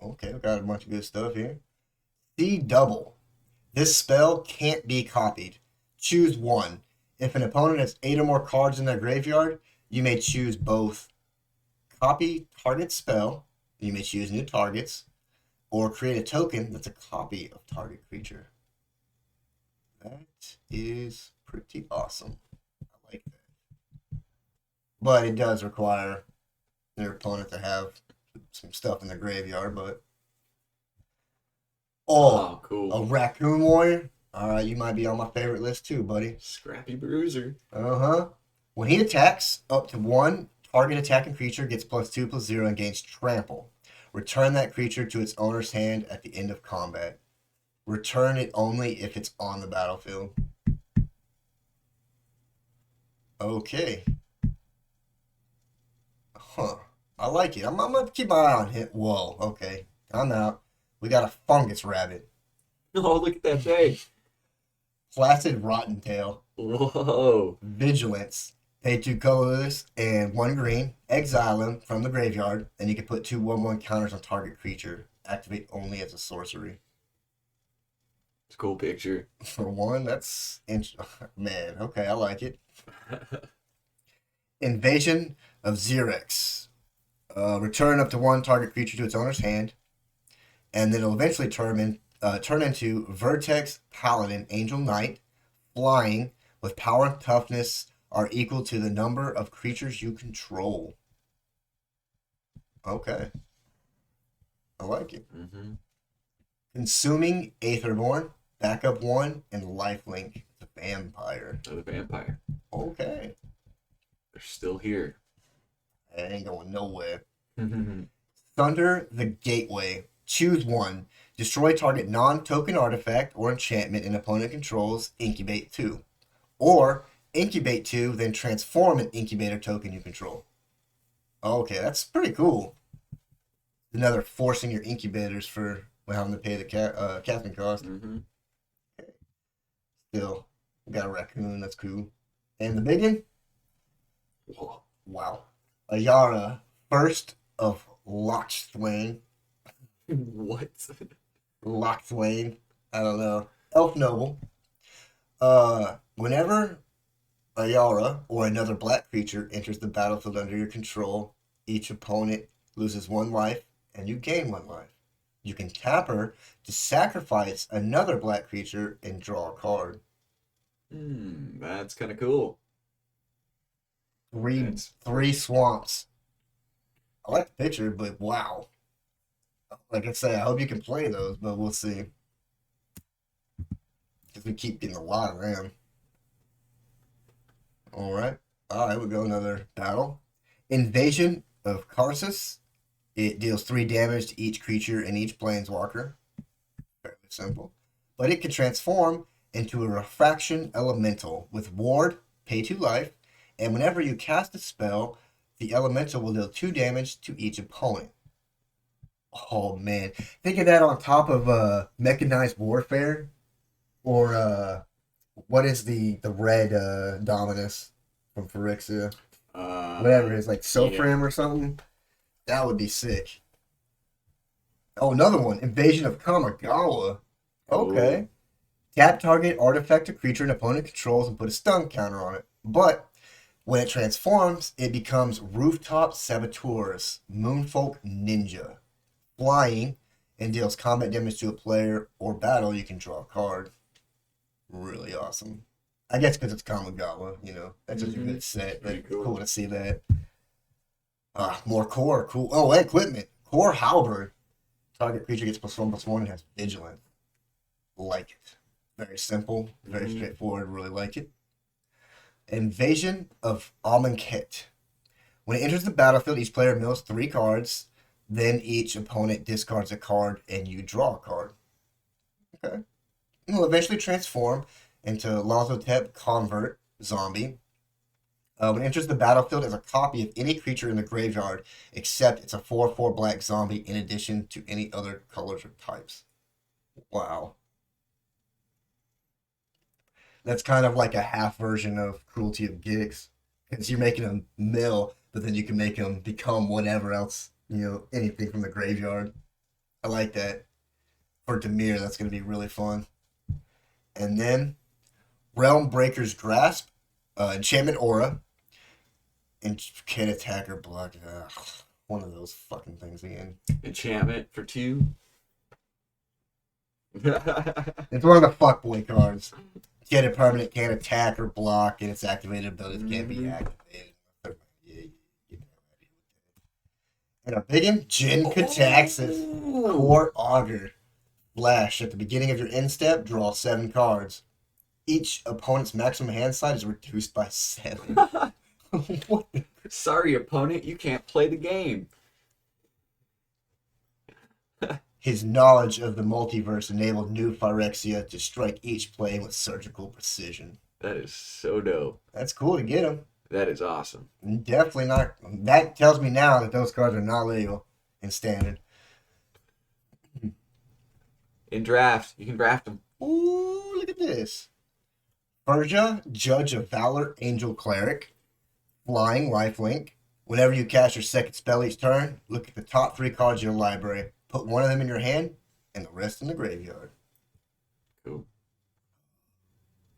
Okay, we got a bunch of good stuff here. C double. This spell can't be copied. Choose 1. If an opponent has 8 or more cards in their graveyard, you may choose both copy target spell, you may choose new targets, or create a token that's a copy of target creature. That is pretty awesome. I like that. But it does require their opponent to have some stuff in their graveyard, but... Oh, cool. A Raccoon Warrior? Alright, you might be on my favorite list too, buddy. Scrappy Bruiser. Uh-huh. When he attacks, up to 1 target attacking creature gets +2/+0 and gains trample. Return that creature to its owner's hand at the end of combat. Return it only if it's on the battlefield. Okay. Huh. I like it. I'm going to keep my eye on it. Whoa. Okay. I'm out. We got a Fungus Rabbit. Oh, look at that thing. Flaccid Rotten Tail. Whoa. Vigilance. Pay 2 colorless and 1 green. Exile him from the graveyard. And you can put 2 1/1 counters on target creature. Activate only as a sorcery. It's a cool picture. For 1, that's... Man, okay, I like it. Invasion of Xerex. Return up to 1 target creature to its owner's hand. And then it'll eventually turn into Vertex Paladin Angel Knight. Flying with power and toughness are equal to the number of creatures you control. Okay. I like it. Mm-hmm. Consuming Aetherborn, backup 1, and lifelink the vampire. Oh, the vampire. Okay. They're still here. It ain't going nowhere. Thunder the Gateway. Choose one. Destroy target non-token artifact or enchantment an opponent controls. Incubate 2. Or incubate 2, then transform an incubator token you control. Okay, that's pretty cool. Another forcing your incubators for having to pay the casting cost. Mm-hmm. Still, got a raccoon. That's cool. And the big one? Whoa. Wow. Ayara, first of Lochthwain. What? Lochthwain. I don't know. Elf Noble. Whenever Ayara or another black creature enters the battlefield under your control, each opponent loses 1 life and you gain 1 life. You can tap her to sacrifice another black creature and draw a card. That's kind of cool. Three swamps. I like the picture, but wow. Like I say, I hope you can play those, but we'll see. Because we keep getting a lot of them. Alright. Alright, we go another battle. Invasion of Karsus. It deals 3 damage to each creature and each planeswalker. Fairly simple. But it can transform into a Refraction Elemental with Ward, pay 2 life, and whenever you cast a spell, the Elemental will deal 2 damage to each opponent. Oh man. Think of that on top of Mechanized Warfare. Or what is the red Dominus from Phyrexia? Whatever it is, like Sofram or something. That would be sick. Oh, another one. Invasion of Kamigawa. Okay. Ooh. Tap target artifact or creature an opponent controls and put a stun counter on it. But when it transforms, it becomes Rooftop Saboteurs, Moonfolk Ninja. Flying and deals combat damage to a player or battle, you can draw a card. Really awesome. I guess because it's Kamigawa, That's just a good set. But cool to see that. More core, cool. Oh, and equipment. Core Halberd. Target creature gets +1/+1 and has Vigilance. Like it. Very simple, very straightforward. Really like it. Invasion of Amonkhet. When it enters the battlefield, each player mills 3 cards. Then each opponent discards a card and you draw a card. Okay. It will eventually transform into Lazotep Convert Zombie. When it enters the battlefield as a copy of any creature in the graveyard, except it's a 4/4 black zombie in addition to any other colors or types. Wow. That's kind of like a half version of Cruelty of Gix. Because you're making them mill, but then you can make them become whatever else, anything from the graveyard. I like that. For Dimir, that's going to be really fun. And then Realm Breaker's Grasp, Enchantment Aura, and can attack or block. One of those fucking things again. Enchantment for 2. It's one of the fuckboy cards. Get a permanent, can't attack or block, and its activated abilities can't be activated. And a big one, Jin Kataxis, Core Augur. Flash. At the beginning of your end step, draw 7 cards. Each opponent's maximum hand size is reduced by 7. What? Sorry, opponent, you can't play the game. His knowledge of the multiverse enabled new Phyrexia to strike each plane with surgical precision. That is so dope. That's cool to get him. That is awesome. Definitely not. That tells me now that those cards are not legal in standard. In draft, you can draft them. Ooh, look at this. Persia, Judge of Valor, Angel Cleric. Flying, Lifelink. Whenever you cast your second spell each turn, look at the top 3 cards of your library. Put one of them in your hand, and the rest in the graveyard. Cool.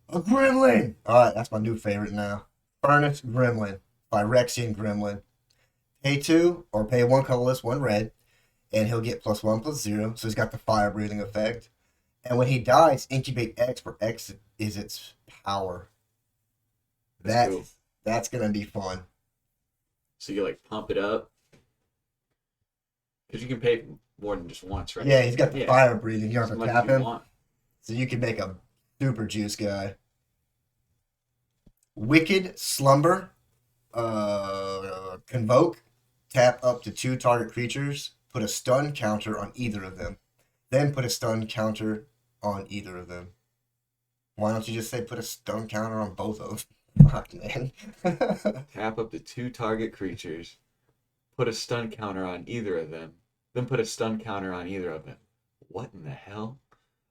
A Gremlin! Alright, that's my new favorite now. Furnace Gremlin. Phyrexian Gremlin. Pay 2, or pay 1 colorless, 1 red, and he'll get +1/+0, so he's got the fire breathing effect. And when he dies, incubate X, where X is its power. That's gonna be fun. So you pump it up? Because you can pay more than just once, right? Yeah, he's got the fire breathing. You don't have to tap him. Want. So you can make a super juice guy. Wicked Slumber. Convoke. Tap up to 2 target creatures. put a stun counter on either of them. Then put a stun counter on either of them. Why don't you just say put a stun counter on both of them? Fuck, man. Tap up to 2 target creatures. Put a stun counter on either of them. Then put a stun counter on either of them. What in the hell?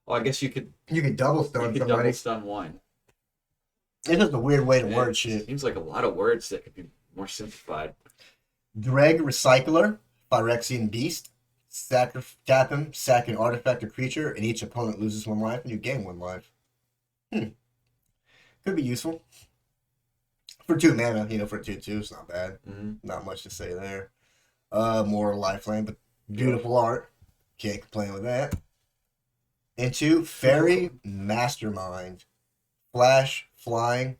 Oh, I guess you could You could double stun double somebody. stun one. It's just a weird way to Man, word shit. Seems like a lot of words that could be more simplified. Dreg Recycler, Phyrexian Beast. Tap him, sack an artifact or creature, and each opponent loses 1 life, and you gain 1 life. Could be useful. For 2 mana, for 2/2, it's not bad. Not much to say there. More lifeline, but beautiful art. Can't complain with that. Into Fairy Mastermind. Flash, flying.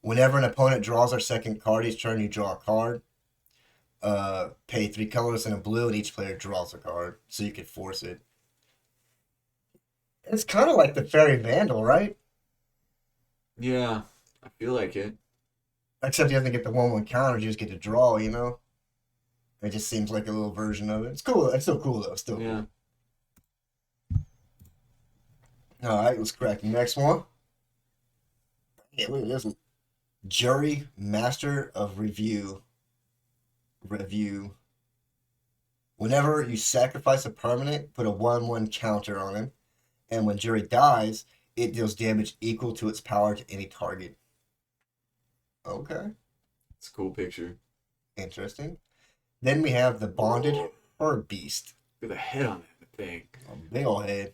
Whenever an opponent draws their second card each turn, you draw a card. Pay 3 colors and a blue, and each player draws a card, so you can force it. It's kind of like the Fairy Vandal, right? Yeah, I feel like it. Except you have to get the 1/1 counters, you just get to draw, It just seems like a little version of it. It's cool. It's still cool, though. Still Yeah. cool. All right, let's crack the next one. Yeah, look at this one. Jury Master of Review. Whenever you sacrifice a permanent, put a 1/1 counter on him. And when Jury dies, it deals damage equal to its power to any target. Okay. It's a cool picture. Interesting. Then we have the Bonded Herb Beast. Look at the head on that thing. A big ol' head.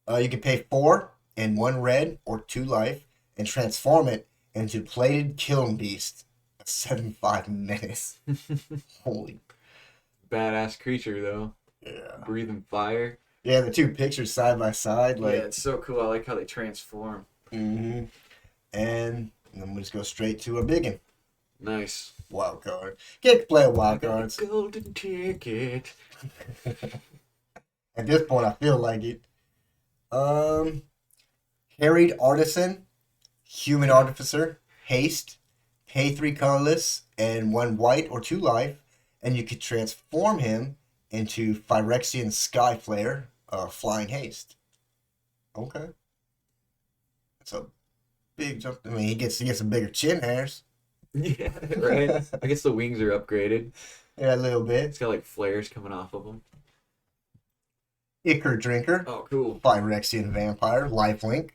You can pay 4 and 1 red or 2 life and transform it into Plated Kiln Beast. A 7/5 menace. Holy. Badass creature, though. Yeah. Breathing fire. Yeah, the 2 pictures side by side. Yeah, it's so cool. I like how they transform. And then we just go straight to a biggin. Nice. Wild card. Get to play wild cards. Golden ticket. At this point, I feel like it. Harried Artisan, Human Artificer, Haste, pay 3 colorless and 1 white or 2 life, and you could transform him into Phyrexian Skyflare, Flying Haste. Okay. That's a big jump. I mean, he gets some bigger chin hairs. Yeah, right. I guess the wings are upgraded. Yeah, a little bit. It's got like flares coming off of them. Ichor Drinker, Oh, cool. Phyrexian Vampire, Lifelink.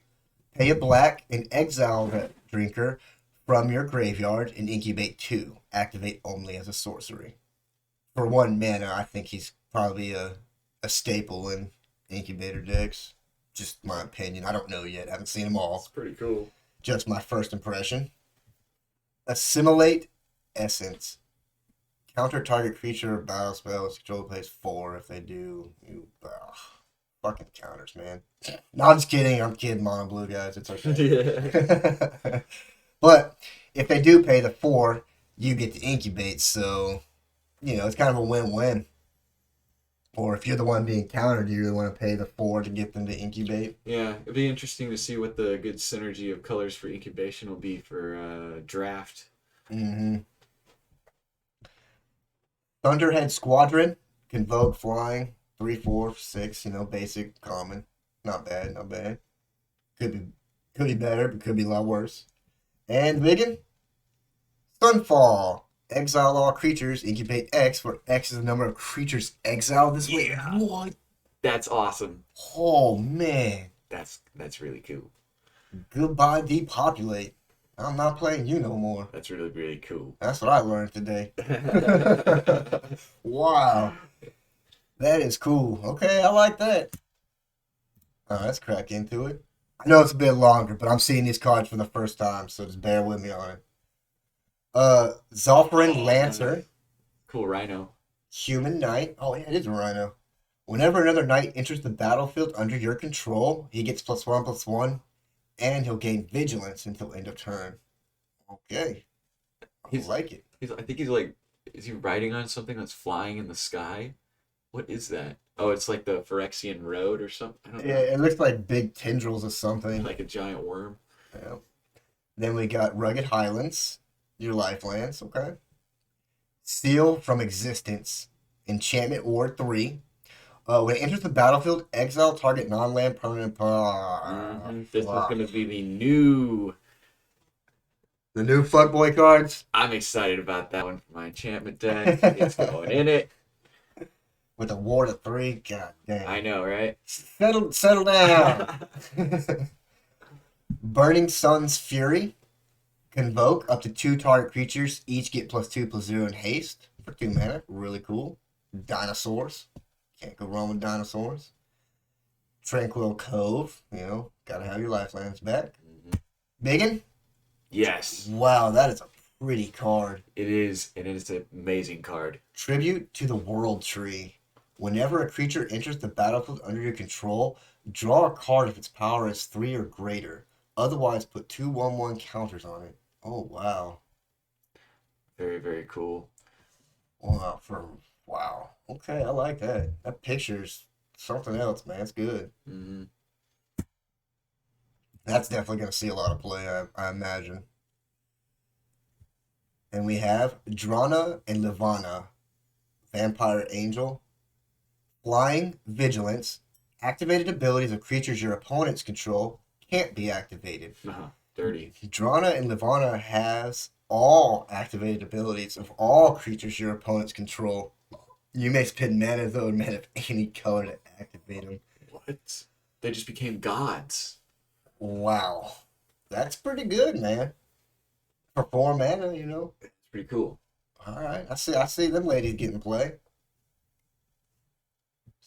Pay a black and exile that drinker from your graveyard and incubate 2. Activate only as a sorcery. For 1 mana, I think he's probably a staple in incubator decks. Just my opinion. I don't know yet. I haven't seen them all. It's pretty cool. Just my first impression. Assimilate Essence. Counter target creature or battle spell. Its control plays 4. If they do, you fucking counters, man. No, I'm just kidding. I'm kidding, mono blue guys. It's okay. Yeah. But if they do pay the 4, you get to incubate. So, it's kind of a win-win. Or if you're the one being countered, you really want to pay the 4 to get them to incubate. Yeah, it'd be interesting to see what the good synergy of colors for incubation will be for draft. Mm-hmm. Thunderhead Squadron, Convoke Flying, 3, 4, 6, basic, common. Not bad, not bad. Could be better, but could be a lot worse. And Biggin, Sunfall. Exile all creatures, incubate X, where X is the number of creatures exiled this way. Yeah. What? That's awesome. Oh, man. That's really cool. Goodbye, depopulate. I'm not playing you no more. That's really, really cool. That's what I learned today. Wow. That is cool. Okay, I like that. Let's crack into it. I know it's a bit longer, but I'm seeing these cards for the first time, so just bear with me on it. Zolfrin Lancer. Cool rhino. Human Knight. Oh, yeah, it is a rhino. Whenever another knight enters the battlefield under your control, he gets +1/+1, and he'll gain vigilance until end of turn. Okay. I like it. I think he's like, is he riding on something that's flying in the sky? What is that? Oh, it's like the Phyrexian Road or something. I don't know. Yeah, it looks like big tendrils or something. Like a giant worm. Yeah. Then we got Rugged Highlands, your lifelands, okay. Seal from Existence. Enchantment Ward 3. When it enters the battlefield, exile target non-land permanent. This is going to be the new. The new fuckboy cards I'm excited about that one for my enchantment deck. It's going in it. with a ward of 3. God I damn. know, right? Settle down. Burning Sun's Fury. Convoke up to 2 target creatures. Each get +2/+0 in haste for 2 mana. Really cool. Dinosaurs. Can't go wrong with dinosaurs. Tranquil Cove. Gotta have your lifelines back. Biggin? Yes, Wow, that is a pretty card. it is, and it is an amazing card. Tribute to the World Tree. Whenever a creature enters the battlefield under your control, draw a card if its power is 3 or greater. Otherwise, put 2/1/1 counters on it. Oh, wow. Very, very cool. Wow. Wow. Okay, I like that. That picture's something else, man. It's good. Mm-hmm. That's definitely going to see a lot of play, I imagine. And we have Drana and Livana, Vampire Angel. Flying, Vigilance. Activated abilities of creatures your opponents control can't be activated. Dirty. Drana and Livana has all activated abilities of all creatures your opponents control. You may spend mana, though, and mana of any color to activate them. What? They just became gods. Wow. That's pretty good, man. For 4 mana, It's pretty cool. All right. I see them ladies getting play.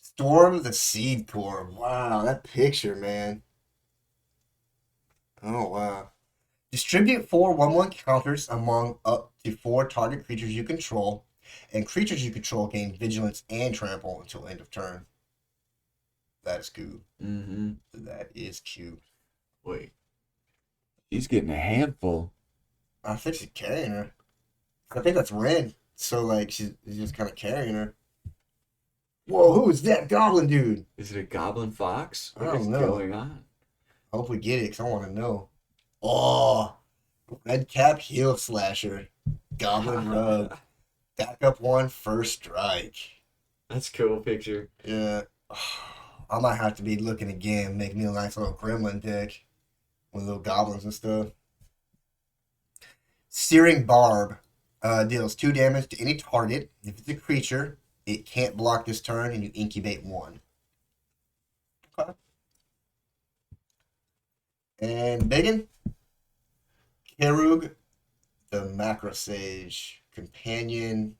Storm the Seed Core. Wow, that picture, man. Oh, wow. Distribute 4/1/1 counters among up to 4 target creatures you control, and creatures you control gain Vigilance and Trample until end of turn. That is cool. Mm-hmm. That is cute. Wait. She's getting a handful. I think she's carrying her. I think that's Ren. So, like, she's just kind of carrying her. Whoa, who is that goblin dude? Is it a goblin fox? I What don't is know. going on? I hope we get it, because I want to know. Oh, Red Cap Heel Slasher. Goblin Rub. Back up 1, first strike. That's a cool picture. Yeah. I might have to be looking again, make me a nice little gremlin deck with little goblins and stuff. Searing Barb deals 2 damage to any target. If it's a creature, it can't block this turn, and you incubate 1. Okay. And Biggin, Kerug, the Macrosage Companion.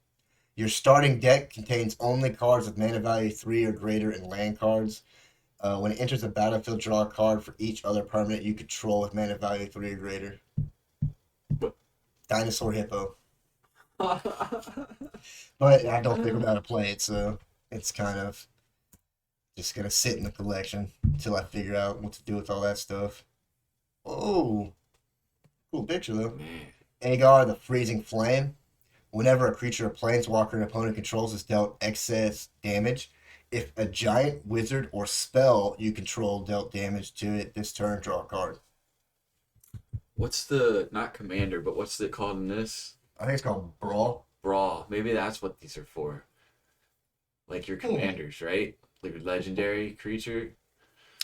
Your starting deck contains only cards with mana value 3 or greater and land cards. When it enters the battlefield, draw a card for each other permanent you control with mana value 3 or greater. Dinosaur Hippo. But I don't think I'm going to play it, so it's kind of just going to sit in the collection until I figure out what to do with all that stuff. Oh, cool picture, though. Man. Agar, the Freezing Flame. Whenever a creature or planeswalker an opponent controls is dealt excess damage, if a giant, wizard, or spell you control dealt damage to it this turn, draw a card. What's the, not commander, but what's it called in this? I think it's called Brawl. Brawl. Maybe that's what these are for. Like your commanders, right? Like your legendary creature.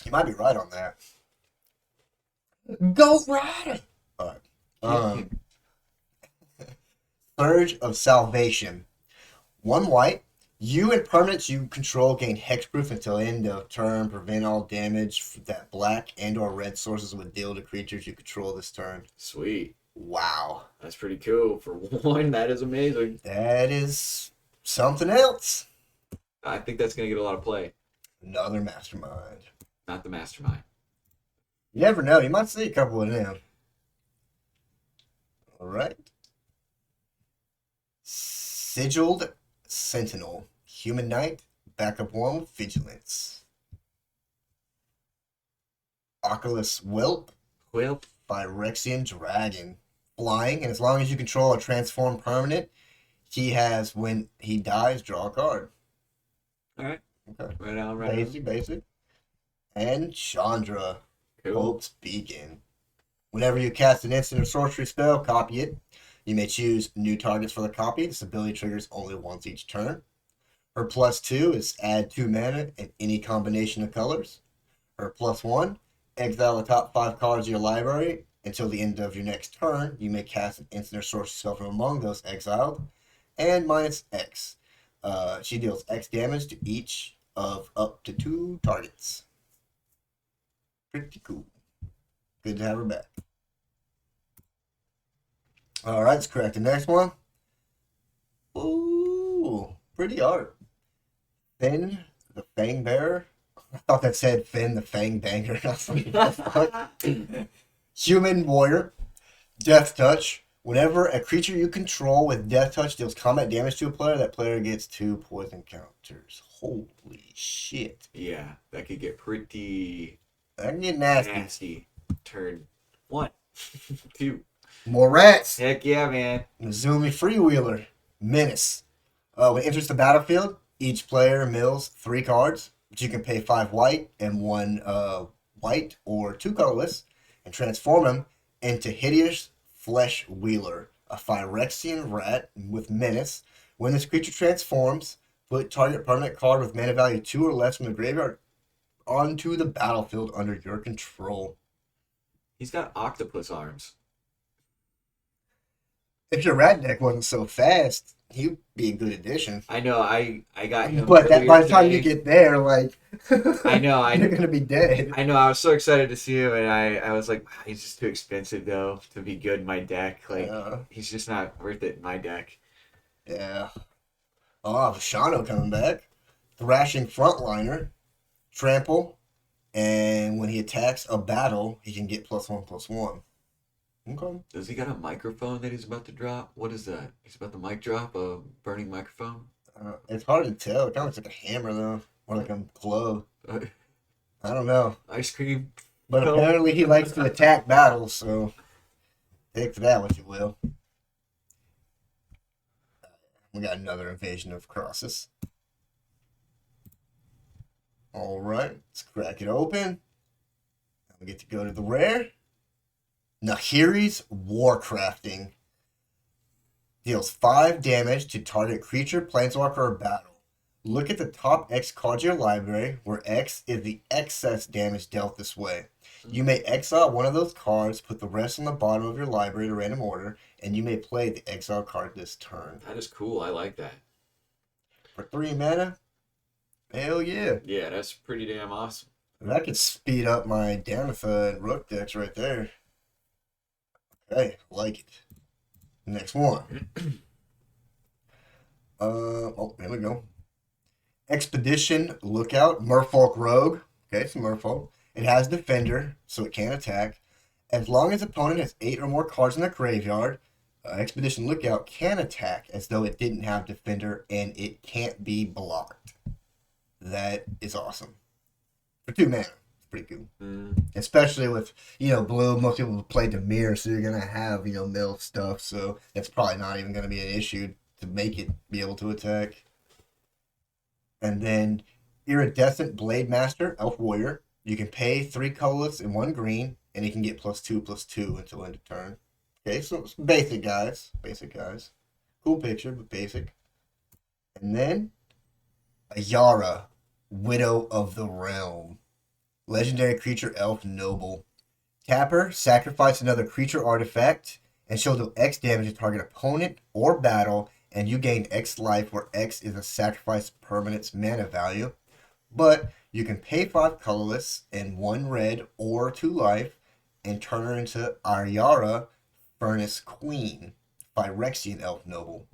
You might be right on that. Go Rider! Alright. Surge of Salvation. 1 white. You and permanents you control gain hexproof until end of turn. Prevent all damage that black and or red sources would deal to creatures you control this turn. Sweet. Wow. That's pretty cool. For 1, that is amazing. That is something else. I think that's going to get a lot of play. Another mastermind. Not the mastermind. You never know. You might see a couple of them. Alright. Sigiled Sentinel. Human Knight. Backup 1 with Vigilance. Oculus Whelp. Well, Phyrexian Dragon. Flying, and as long as you control a transformed permanent, he has, when he dies, draw a card. alright. Okay. Right on, right on. Basic. And Chandra. Cool. Hope's Beacon. Whenever you cast an instant or sorcery spell, copy it. You may choose new targets for the copy. This ability triggers only once each turn. Her +2 is add 2 mana in any combination of colors. Her +1, exile the top 5 cards of your library. Until the end of your next turn, you may cast an instant or sorcery spell from among those exiled. And -X. She deals X damage to each of up to 2 targets. Pretty cool. Good to have her back. Alright, let's correct the next one. Ooh, pretty art. Finn, the Fang Bearer. I thought that said Finn, the Fang Banger. I was like, what the fuck? Human Warrior. Death Touch. Whenever a creature you control with Death Touch deals combat damage to a player, that player gets 2 poison counters. Holy shit. Yeah, that could get pretty That can get nasty. nasty. Turn 1, 2. More rats. Heck yeah, man. Mizumi Freewheeler. Menace. When it enters the battlefield, each player mills 3 cards, but you can pay 5 white and 1 white or 2 colorless, and transform them into Hideous Flesh Wheeler, a Phyrexian rat with Menace. When this creature transforms, put target permanent card with mana value 2 or less from the graveyard onto the battlefield under your control. He's got octopus arms. If your rat deck wasn't so fast, he'd be a good addition. I know, I got him. But that, by the time you today. get there, like, I know, you're gonna be dead. I know, I was so excited to see him, and I was like, wow, he's just too expensive, though, to be good in my deck. Like, he's just not worth it in my deck. Yeah. Oh, Shano coming back. Thrashing Frontliner. Trample. And when he attacks a battle, he can get +1/+1. Okay. Does he got a microphone that he's about to drop? What is that? He's about to mic drop a burning microphone? It's hard to tell. It kind of looks like a hammer, though. Or like a club. I don't know. Ice cream. But No. apparently he likes to attack battles, so take for that what you will. We got another invasion of Crosses. Alright, let's crack it open. We get to go to the rare. Nahiri's Warcrafting. Deals 5 damage to target creature, planeswalker, or battle. Look at the top X cards of your library, where X is the excess damage dealt this way. You may exile one of those cards, put the rest on the bottom of your library in a random order, and you may play the exile card this turn. That is cool. I like that. For 3 mana? Hell yeah. Yeah, that's pretty damn awesome. That could speed up my Damatha and Rook decks right there. Okay, like it. Next one. There we go. Expedition Lookout Merfolk Rogue. Okay, it's a Merfolk. It has Defender, so it can attack. As long as opponent has 8 or more cards in their graveyard, Expedition Lookout can attack as though it didn't have Defender, and it can't be blocked. That is awesome. For 2 mana. Pretty cool. Especially with, blue, most people play Dimir, so you're going to have, mill stuff, so that's probably not even going to be an issue to make it be able to attack. And then Iridescent Blade Master, Elf Warrior. You can pay 3 colorless and 1 green, and you can get +2/+2 until end of turn. Okay, so it's basic guys. Basic guys. Cool picture, but basic. And then Ayara, Widow of the Realm. Legendary creature elf noble. Tap her, sacrifice another creature artifact, and she'll do X damage to target opponent or battle, and you gain X life, where X is a sacrifice permanent's mana value. But you can pay 5 colorless and 1 red or 2 life, and turn her into Ayara, Furnace Queen, Phyrexian elf noble.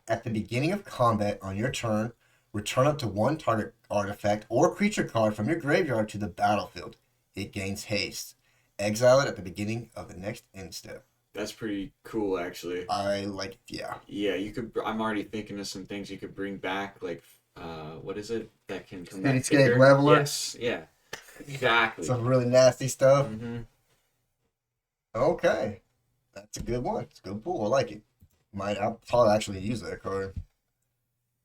At the beginning of combat on your turn, return up to 1 target artifact or creature card from your graveyard to the battlefield. It gains haste. Exile it at the beginning of the next end step. That's pretty cool, actually. I like it, yeah. Yeah, you could. I'm already thinking of some things you could bring back, like, what is it that can come back? Cityscape Leveler? Yes, yeah, exactly. Some really nasty stuff. Mm-hmm. Okay. That's a good one. It's a good pull. I like it. I'll probably actually use that card.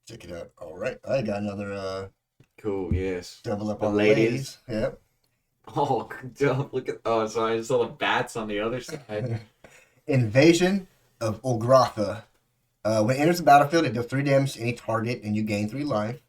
Check it out. All right. I got another Cool, yes. double up The on ladies. the ladies. Yep. Oh, don't look at. Oh, sorry, I just saw the bats on the other side. Invasion of Olgratha. When it enters the battlefield, it deals 3 damage to any target, and you gain 3 life.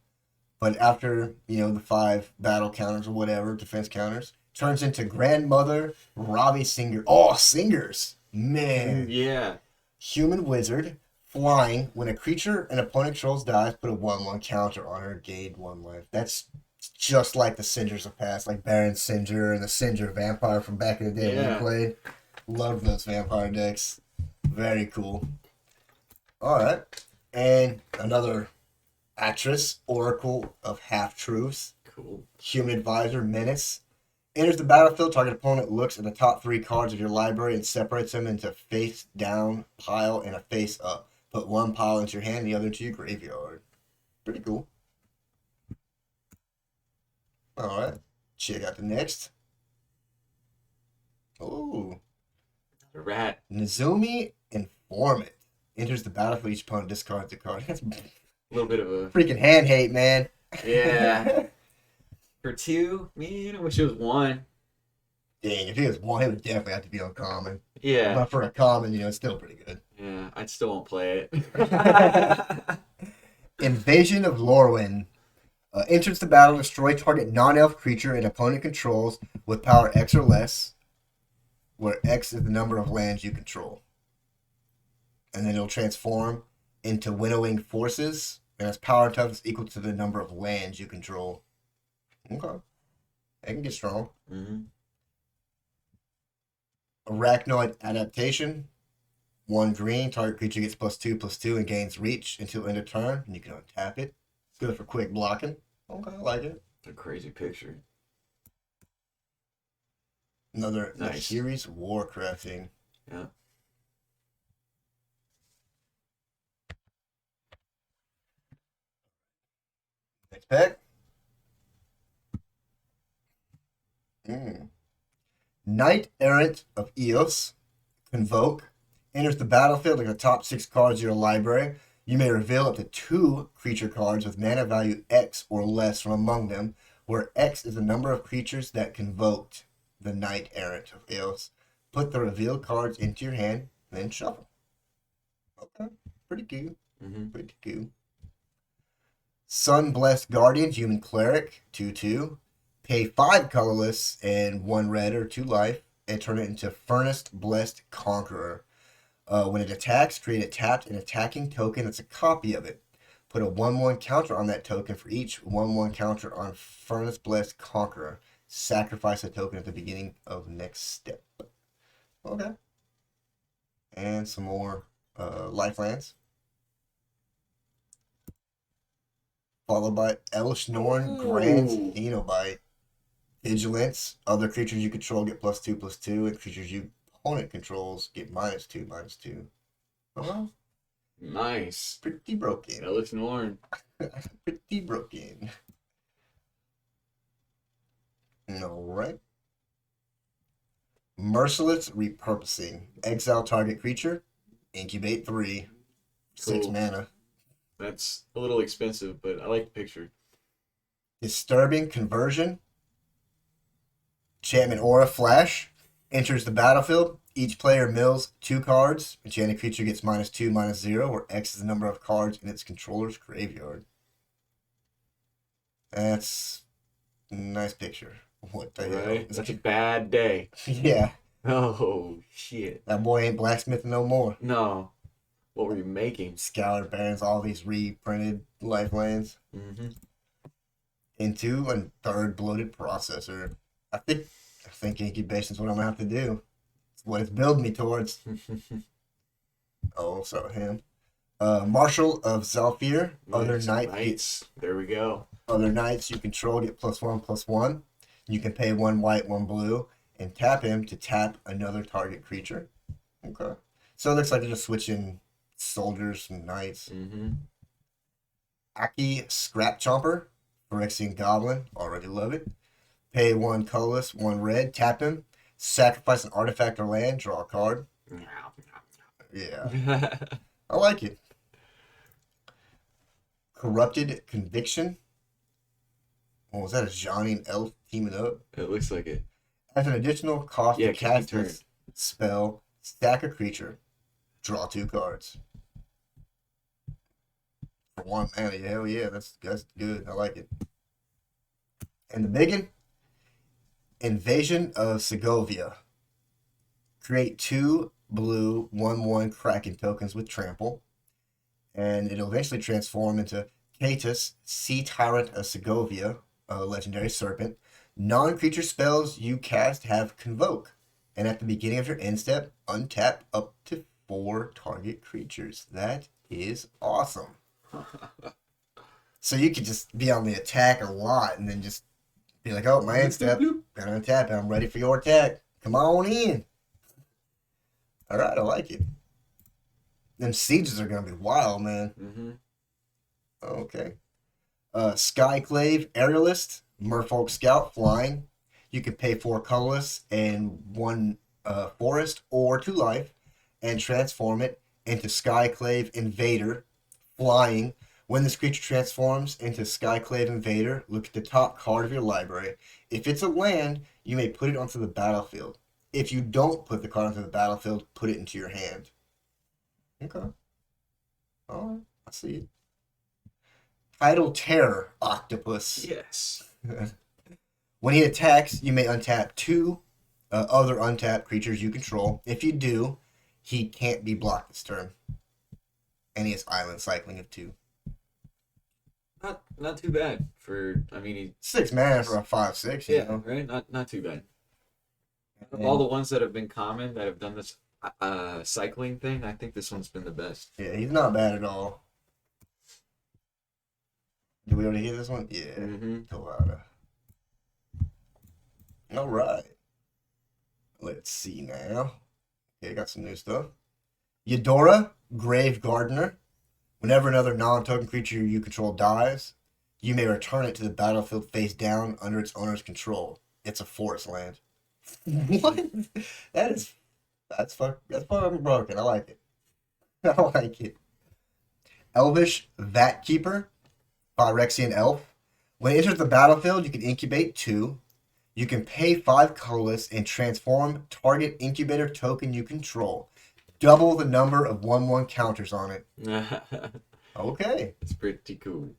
But after, the 5 battle counters or whatever, defense counters, turns into Grandmother Ravi Singer. Oh, Singers! Man. Yeah. Human Wizard, flying. When a creature an opponent controls dies, put a 1/1 counter on her, gain 1 life. That's just like the Singers of past, like Baron Singer and the Singer Vampire from back in the day when we Yeah. played. Loved those vampire decks. Very cool. Alright. And another actress, Oracle of Half Truths. Cool. Human Advisor, Menace. Enters the battlefield, target opponent looks at the top 3 cards of your library and separates them into face down pile and a face up. Put 1 pile into your hand and the other into your graveyard. Pretty cool. Alright. Check out the next. Ooh. The rat. Nizumi Informant. Enters the battlefield, each opponent discards a card. That's A little bit of a. freaking hand hate, man. Yeah. For 2, man, I wish it was 1. Dang, if he was 1, he would definitely have to be uncommon. Yeah. But for a common, it's still pretty good. Yeah, I still won't play it. Invasion of Lorwyn. Enters the battle, destroy target non-elf creature an opponent controls with power X or less, where X is the number of lands you control. And then it'll transform into Winnowing Forces, and its power and toughness equal to the number of lands you control. Okay. That can get strong. Mm-hmm. Arachnoid Adaptation. 1 green, target creature gets +2/+2 and gains reach until end of turn, and you can untap it. It's good for quick blocking. Okay, I like it. A crazy picture. Another Nice. series, Warcrafting. Yeah. Next pack. Knight Errant of Eos. Convoke. Enters the battlefield like the top 6 cards of your library. You may reveal up to 2 creature cards with mana value X or less from among them, where X is the number of creatures that convoked the Knight Errant of Eos. Put the revealed cards into your hand, then shuffle. Okay, pretty cool. Mm-hmm. Pretty cool. Sun Blessed Guardian, Human Cleric, 2/2. Pay 5 colorless and 1 red or 2 life, and turn it into Furnace Blessed Conqueror. When it attacks, create a tapped and attacking token that's a copy of it. Put a 1/1 counter on that token for each 1/1 counter on Furnace Blessed Conqueror. Sacrifice a token at the beginning of next step. Okay. And some more lifelands. Followed by Elishnorn Grand Cenobite. Vigilance. Other creatures you control get +2/+2, and creatures you opponent controls get -2/-2. Oh, Nice. pretty broken. Elishnorn. Pretty broken. Alright. Merciless Repurposing. Exile target creature. Incubate 3. 6 Cool. mana. That's a little expensive, but I like the picture. Disturbing Conversion. Enchantment Aura Flash. Enters the battlefield. Each player mills 2 cards. Enchanted creature gets -2/-0, where X is the number of cards in its controller's graveyard. That's a nice picture. What the hell? Right? That's a bad day. Yeah, Oh, shit. that boy ain't blacksmithing no more. No. What were you making? Scoured Barons, all these reprinted lifelines Mm-hmm. into a 3rd bloated processor. I think incubation's what I'm gonna have to do. It's what it's building me towards. Oh, so him. Marshal of Zalfir. Other Knights. There we go. Other knights you control get +1/+1. You can pay 1 white, 1 blue, and tap him to tap another target creature. Okay. So it looks like they're just switching soldiers and knights. Mm-hmm. Aki Scrap Chomper. Phyrexian Goblin. Already love it. Pay 1 colorless, 1 red, tap him. Sacrifice an artifact or land, draw a card. Yeah. I like it. Corrupted Conviction. Oh, was that a Johnny and Elf teaming up? It looks like it. As an additional cost Yeah, to cast turn. this spell, stack a creature. Draw 2 cards. 1 mana. Hell yeah, that's good. I like it. And the biggin, Invasion of Segovia. Create 2 blue 1/1 Kraken tokens with trample, and it'll eventually transform into Catus, Sea Tyrant of Segovia, a legendary serpent. Non-creature spells you cast have Convoke, and at the beginning of your end step, untap up to 4 target creatures. That is awesome. So you could just be on the attack a lot, and then just be like, "Oh, my end step, gotta untap, and I'm ready for your attack. Come on in." All right, I like it. Them sieges are gonna be wild, man. Mm-hmm. Okay. Skyclave Aerialist, Merfolk Scout, flying. You can pay 4 colorless and 1 forest or 2 life, and transform it into Skyclave Invader, flying. When this creature transforms into Skyclave Invader, look at the top card of your library. If it's a land, you may put it onto the battlefield. If you don't put the card onto the battlefield, put it into your hand. Okay. Alright, I see it. Tidal Terror Octopus. Yes. When he attacks, you may untap 2 other untapped creatures you control. If you do, he can't be blocked this turn. And he has island cycling of 2. Not too bad for. I mean, he 6 mana for a 5/6. You yeah, know? right. Not too bad. Of And, all the ones that have been common that have done this cycling thing, I think this one's been the best. yeah, he's not bad at all. Did we already hear this one? Yeah. Mm-hmm. Colada. All right. Let's see now. Okay, got some new stuff. Eudora, Grave Gardener. Whenever another non-token creature you control dies, you may return it to the battlefield face down under its owner's control. It's a forest land. What? That's fucking broken. I like it. I like it. Elvish Vat Keeper, Phyrexian Elf. When it enters the battlefield, you can incubate 2. You can pay 5 colorless and transform target incubator token you control. Double the number of 1/1 counters on it. Okay, It's pretty cool.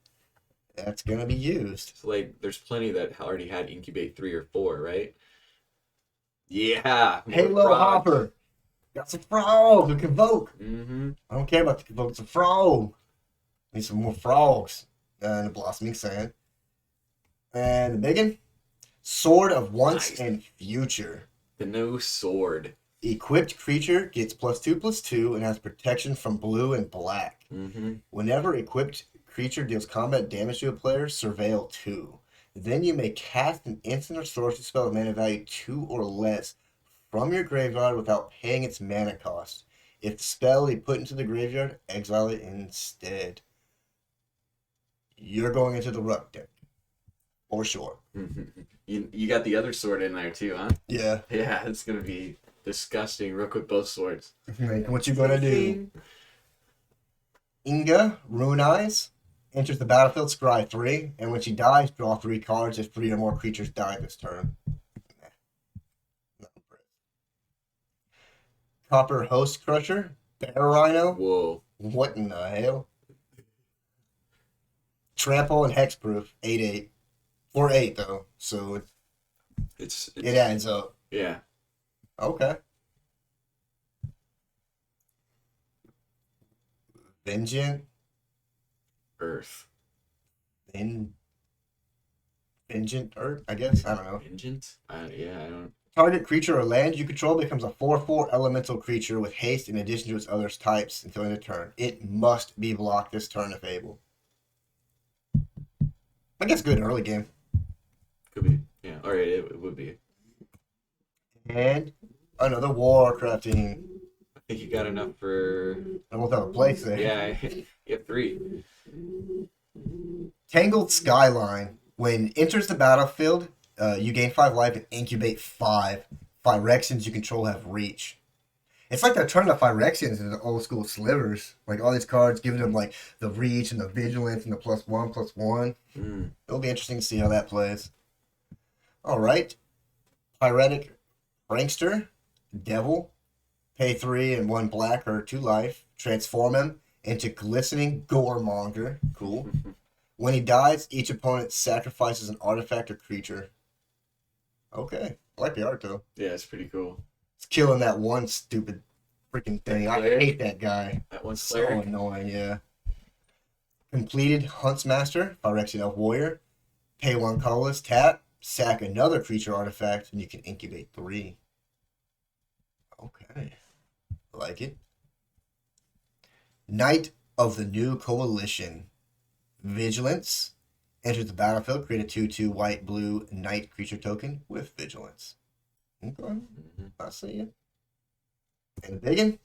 that's gonna be used. It's like there's plenty that already had incubate 3 or 4, right? Yeah. more Halo procs. Hopper. Got some frogs. We convoke. Mm-hmm. I don't care about the convoke. It's a frog. Need some more frogs. And the blossoming sand. And the biggin, Sword of Once Nice. and Future. The no sword. Equipped creature gets +2/+2 and has protection from blue and black. Mm-hmm. Whenever equipped creature deals combat damage to a player, surveil 2. Then you may cast an instant or sorcery spell of mana value 2 or less from your graveyard without paying its mana cost. If the spell is put into the graveyard, exile it instead. You're going into the Ruck deck. For sure. You got the other sword in there too, huh? Yeah. Yeah, it's gonna be disgusting. Rook with both swords. What you gonna do? Inga, Ruin Eyes, enters the battlefield, scry 3, and when she dies, draw 3 cards if 3 or more creatures die this turn. Copper Host Crusher, Bear Rhino. Whoa. What in the hell? Trample and Hexproof, 8/8. For 8 though, so It's it adds up. yeah. Okay. Vengeant. Earth. Vengeant Earth, I guess. I don't know. Vengeance? Yeah, I don't. Target creature or land you control becomes a 4/4 elemental creature with haste in addition to its other types until end of turn. It must be blocked this turn if able. I guess good early game. Could be. Yeah. All right. It would be. And another Warcrafting. I think you got enough for. I almost have a place there. Yeah. You have 3. Tangled Skyline. When enters the battlefield, you gain 5 life and incubate 5. Phyrexians you control have reach. It's like they're turning the Phyrexians into the old school slivers. Like all these cards, giving them like the reach and the vigilance and the +1/+1. It'll be interesting to see how that plays. All right. Pyretic Prankster, Devil. Pay 3 and 1 black or 2 life. Transform him into Glistening Goremonger. Cool. When he dies, each opponent sacrifices an artifact or creature. Okay. I like the art, though. Yeah, it's pretty cool. It's killing that one stupid freaking thing. I Player? hate that guy. That one's So player. annoying, yeah. Completed Huntsmaster, Phyrexian Elf Warrior. Pay 1 colorless, tap, sack another creature artifact, and you can incubate 3. Okay. Like it. Knight of the New Coalition. Vigilance. Enters the battlefield, create a 2/2 white blue knight creature token with Vigilance. Okay. Mm-hmm. I see you. And Biggin?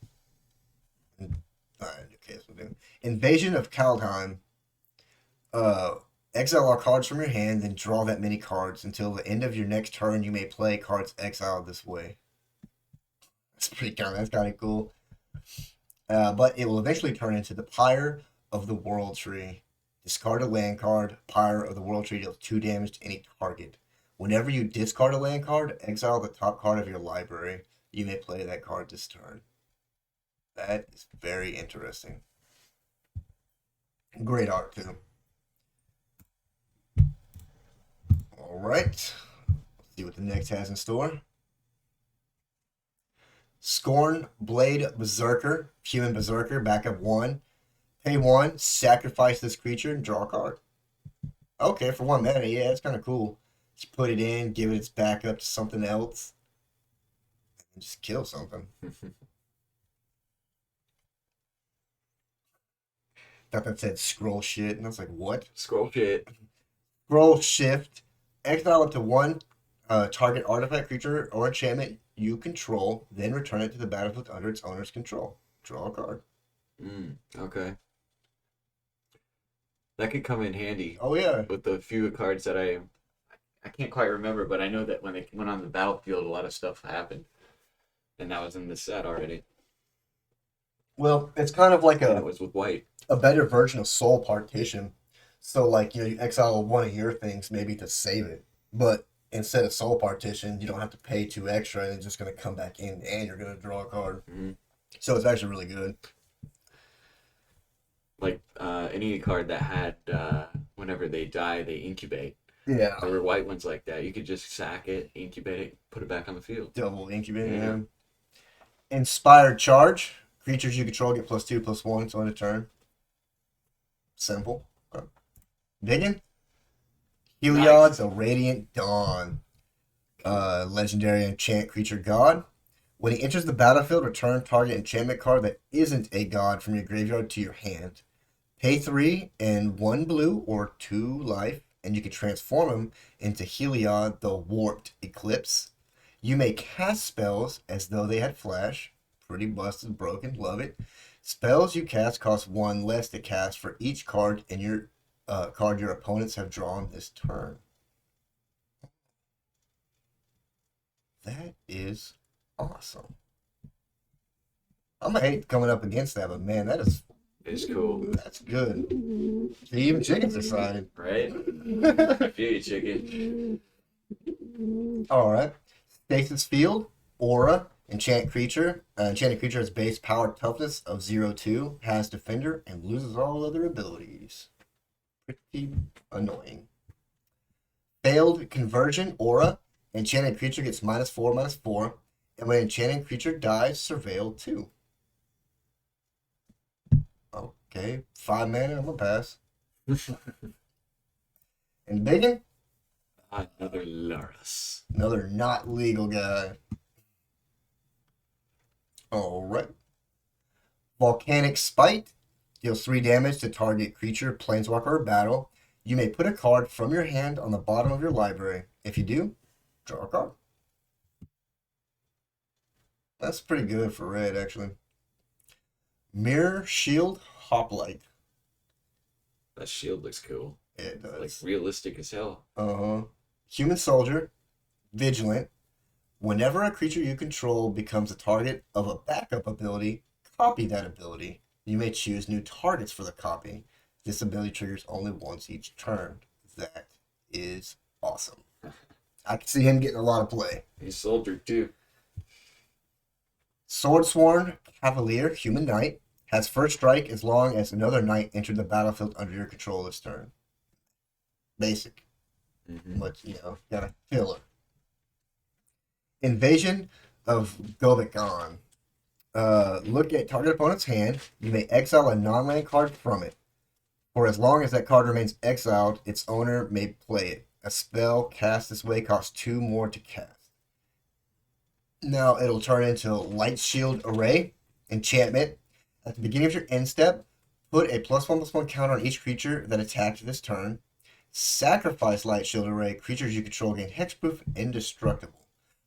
Alright, okay, so Invasion of Kaldheim. Exile all cards from your hand, then draw that many cards. Until the end of your next turn, you may play cards exiled this way. That's kind of cool. But it will eventually turn into the Pyre of the World Tree. Discard a land card. Pyre of the World Tree deals 2 damage to any target. Whenever you discard a land card, exile the top card of your library. You may play that card this turn. That is very interesting. Great art, too. Alright. Let's see what the next has in store. Scorn Blade Berserker. Human Berserker, backup 1. Pay 1, sacrifice this creature, and draw a card. Okay, for 1 mana, yeah, it's kind of cool. Just put it in, give it its backup to something else, and just kill something. Thought that said scroll shit, and I was like, what? Scroll shit. Scroll shift. Exile up to 1 target artifact, creature, or enchantment you control, then return it to the battlefield under its owner's control. Draw a card. Okay. That could come in handy Oh, yeah. with the few cards that I can't quite remember, but I know that when they went on the battlefield, a lot of stuff happened, and that was in the set already. Well, it's kind of like And it was with white. a better version of Soul Partition. So, like, you exile one of your things maybe to save it. But instead of Soul Partition, you don't have to pay 2 extra, and it's just going to come back in, and you're going to draw a card. Mm-hmm. So it's actually really good. Like any card that had whenever they die, they incubate. Yeah. There were white ones like that. You could just sack it, incubate it, put it back on the field. Double incubating. Yeah. Inspired Charge. Creatures you control get +2/+1 on a turn. Simple. Digging? Heliod, Nice. the Radiant Dawn. Legendary enchant creature god. When he enters the battlefield, return target enchantment card that isn't a god from your graveyard to your hand. Pay 3 and 1 blue or 2 life, and you can transform him into Heliod, the Warped Eclipse. You may cast spells as though they had flash. Pretty busted, broken, love it. Spells you cast cost 1 less to cast for each card in your card your opponents have drawn this turn. That is awesome. I'm gonna hate coming up against that, but man, It's cool, that's good. See, even chickens decided. right? I feel you, chicken. All right. Stasis Field, Aura, enchanted creature. Enchanted creature has base power toughness of 0/2, has defender, and loses all other abilities. Pretty annoying. Failed Conversion, Aura. Enchanted creature gets -4/-4. And when enchanted creature dies, surveil 2. Okay, 5 mana, I'm gonna pass. And Biggin? Another Laris. Another not legal guy. Alright. Volcanic Spite. Deals 3 damage to target creature, planeswalker, or battle. You may put a card from your hand on the bottom of your library. If you do, draw a card. That's pretty good for red, actually. Mirror Shield Hoplite. That shield looks cool. It does. Like realistic as hell. Human Soldier, Vigilant. Whenever a creature you control becomes a target of a backup ability, copy that ability. You may choose new targets for the copy. This ability triggers only once each turn. That is awesome. I can see him getting a lot of play. He's soldier too. Swordsworn Cavalier, Human Knight. Has first strike as long as another knight entered the battlefield under your control this turn. Basic, Mm-hmm. but got a filler. Invasion of Gobekon. Look at target opponent's hand. You may exile a non-land card from it. For as long as that card remains exiled, its owner may play it. A spell cast this way costs 2 more to cast. Now it'll turn into Light Shield Array, enchantment. At the beginning of your end step, put a +1/+1 counter on each creature that attacked this turn. Sacrifice Light Shield Array. Creatures you control gain hexproof, indestructible.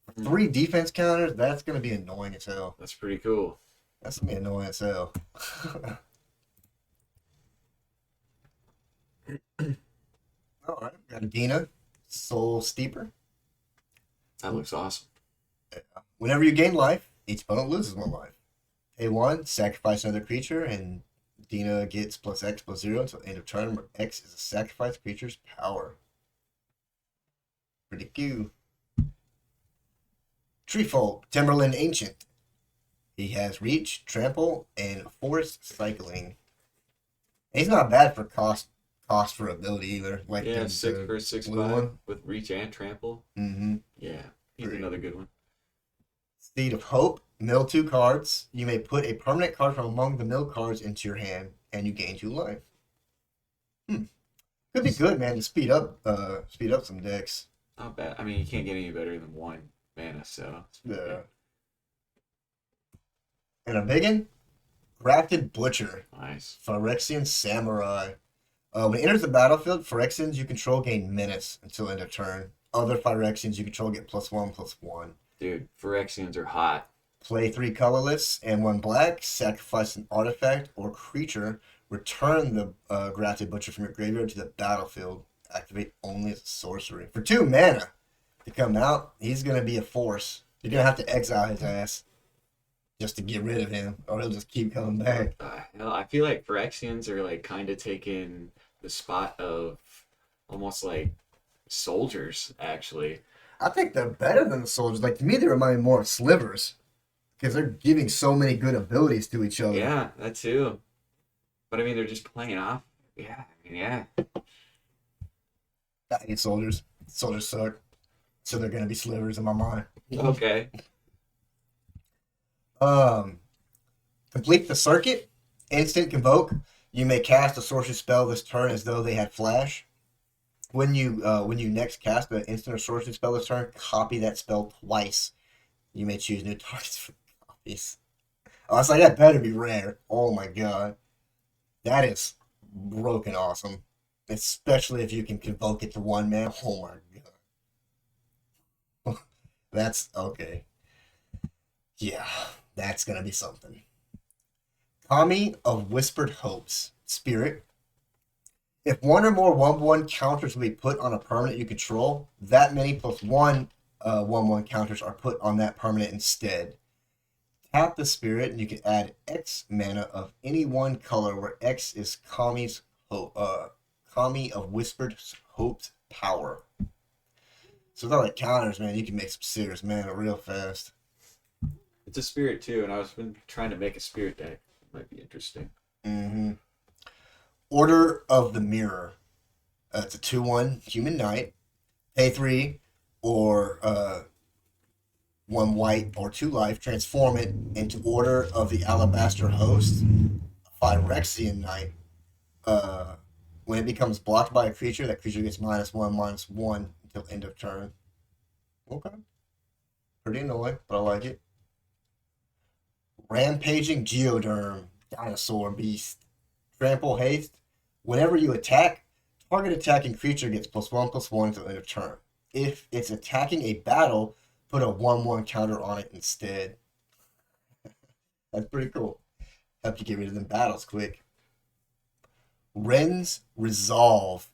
For 3 defense counters, that's going to be annoying as hell. That's pretty cool. That's going to be annoying as hell. Alright, got Dina, Soul Steeper. That looks awesome. Whenever you gain life, each opponent loses 1 life. Pay 1, sacrifice another creature, and Dina gets +X/+0 until end of turn, where X is a sacrificed creature's power. Pretty cool. Treefolk, Timberland Ancient. He has Reach, Trample, and Forest Cycling. He's not bad for cost for ability either. Like Yeah, the 6 for 6 blue 5 one. with reach and trample. Mm-hmm. Yeah, he's Great. another good one. Seed of Hope, mill 2 cards. You may put a permanent card from among the mill cards into your hand, and you gain 2 life. Could be good, man, to speed up some decks. Not bad. I mean, you can't get any better than 1 mana, so. Yeah. And a big one, Grafted Butcher, Nice. Phyrexian Samurai. When it enters the battlefield, Phyrexians you control gain menace until end of turn. Other Phyrexians you control get +1/+1. Dude, Phyrexians are hot. Play 3 colorless and 1 black. Sacrifice an artifact or creature. Return the Grafted Butcher from your graveyard to the battlefield. Activate only as a sorcery. For 2 mana to come out, he's going to be a force. You're going to have to exile his ass just to get rid of him, or he'll just keep coming back. I feel like Phyrexians are like kind of taking the spot of almost like soldiers, actually. I think they're better than the soldiers. Like, to me, they remind me more of slivers because they're giving so many good abilities to each other. Yeah, that too. But I mean, they're just playing off. Yeah, I mean, yeah. I hate soldiers. Soldiers suck. So they're going to be slivers in my mind. Okay. Complete the circuit. Instant convoke. You may cast a sorcery spell this turn as though they had flash. When you next cast an instant or sorcery spell this turn, copy that spell twice. You may choose new targets for copies. Oh, I was like, that better be rare. Oh my god. That is broken awesome. Especially if you can convoke it to 1 man. Oh my god. That's okay. Yeah, that's gonna be something. Kami of Whispered Hopes. Spirit. If 1 or more 1/1 counters will be put on a permanent you control, that many +1 1/1 counters are put on that permanent instead. Tap the spirit and you can add X mana of any 1 color where X is Kami's hope. Kami of Whispered Hopes power. So without like counters, man, you can make some serious mana real fast. It's a spirit too, and I was been trying to make a spirit deck. Might be interesting. Mm-hmm. Order of the Mirror. It's a 2/1 human knight. Pay 3 or 1 white or 2 life. Transform it into Order of the Alabaster Host. Phyrexian knight. When it becomes blocked by a creature, that creature gets -1/-1 until end of turn. Okay. Pretty annoying, but I like it. Rampaging Geoderm. Dinosaur Beast. Trample Haste. Whenever you attack, target attacking creature gets +1/+1 until end of turn. If it's attacking a battle, put a 1/1 counter on it instead. That's pretty cool. Help you get rid of them battles quick. Ren's Resolve.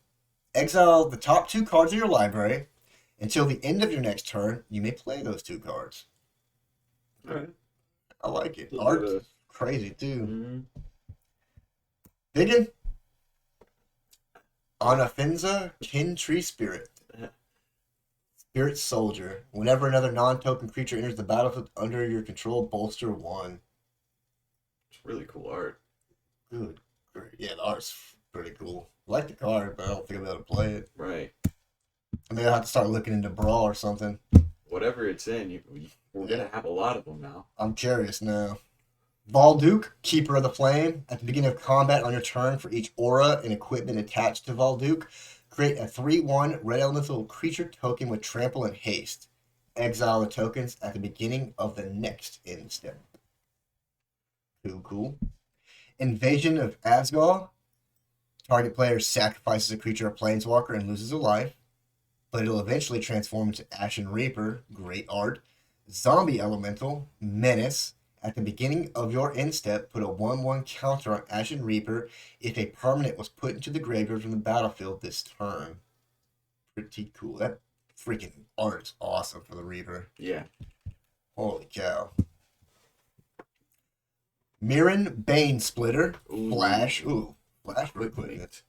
Exile the top 2 cards of your library. Until the end of your next turn, you may play those 2 cards. Alright. I like it. Little bit Art's of- crazy too. Mhm. Diggin? Anafinza Kin Tree Spirit. Spirit Soldier. Whenever another non-token creature enters the battlefield under your control, bolster 1. It's really cool art. Good. Great. Yeah, the art's pretty cool. I like the card, but I don't think I'm able to play it. Right. I mean, I'll have to start looking into Brawl or something. Whatever it's in, we're gonna have a lot of them now. I'm curious now. Volduke, Keeper of the Flame. At the beginning of combat on your turn, for each aura and equipment attached to Volduke, create a 3/1 red elemental creature token with trample and haste. Exile the tokens at the beginning of the next end step. Cool. Invasion of Asgard. Target player sacrifices a creature or planeswalker and loses a life, but it'll eventually transform into Ashen Reaper. Great art. Zombie Elemental, Menace. At the beginning of your end step, put a 1/1 counter on Ashen Reaper if a permanent was put into the graveyard from the battlefield this turn. Pretty cool. That freaking art is awesome for the Reaper. Yeah. Holy cow. Mirren Bane Splitter. Ooh. Flash. Ooh. Flash really quick.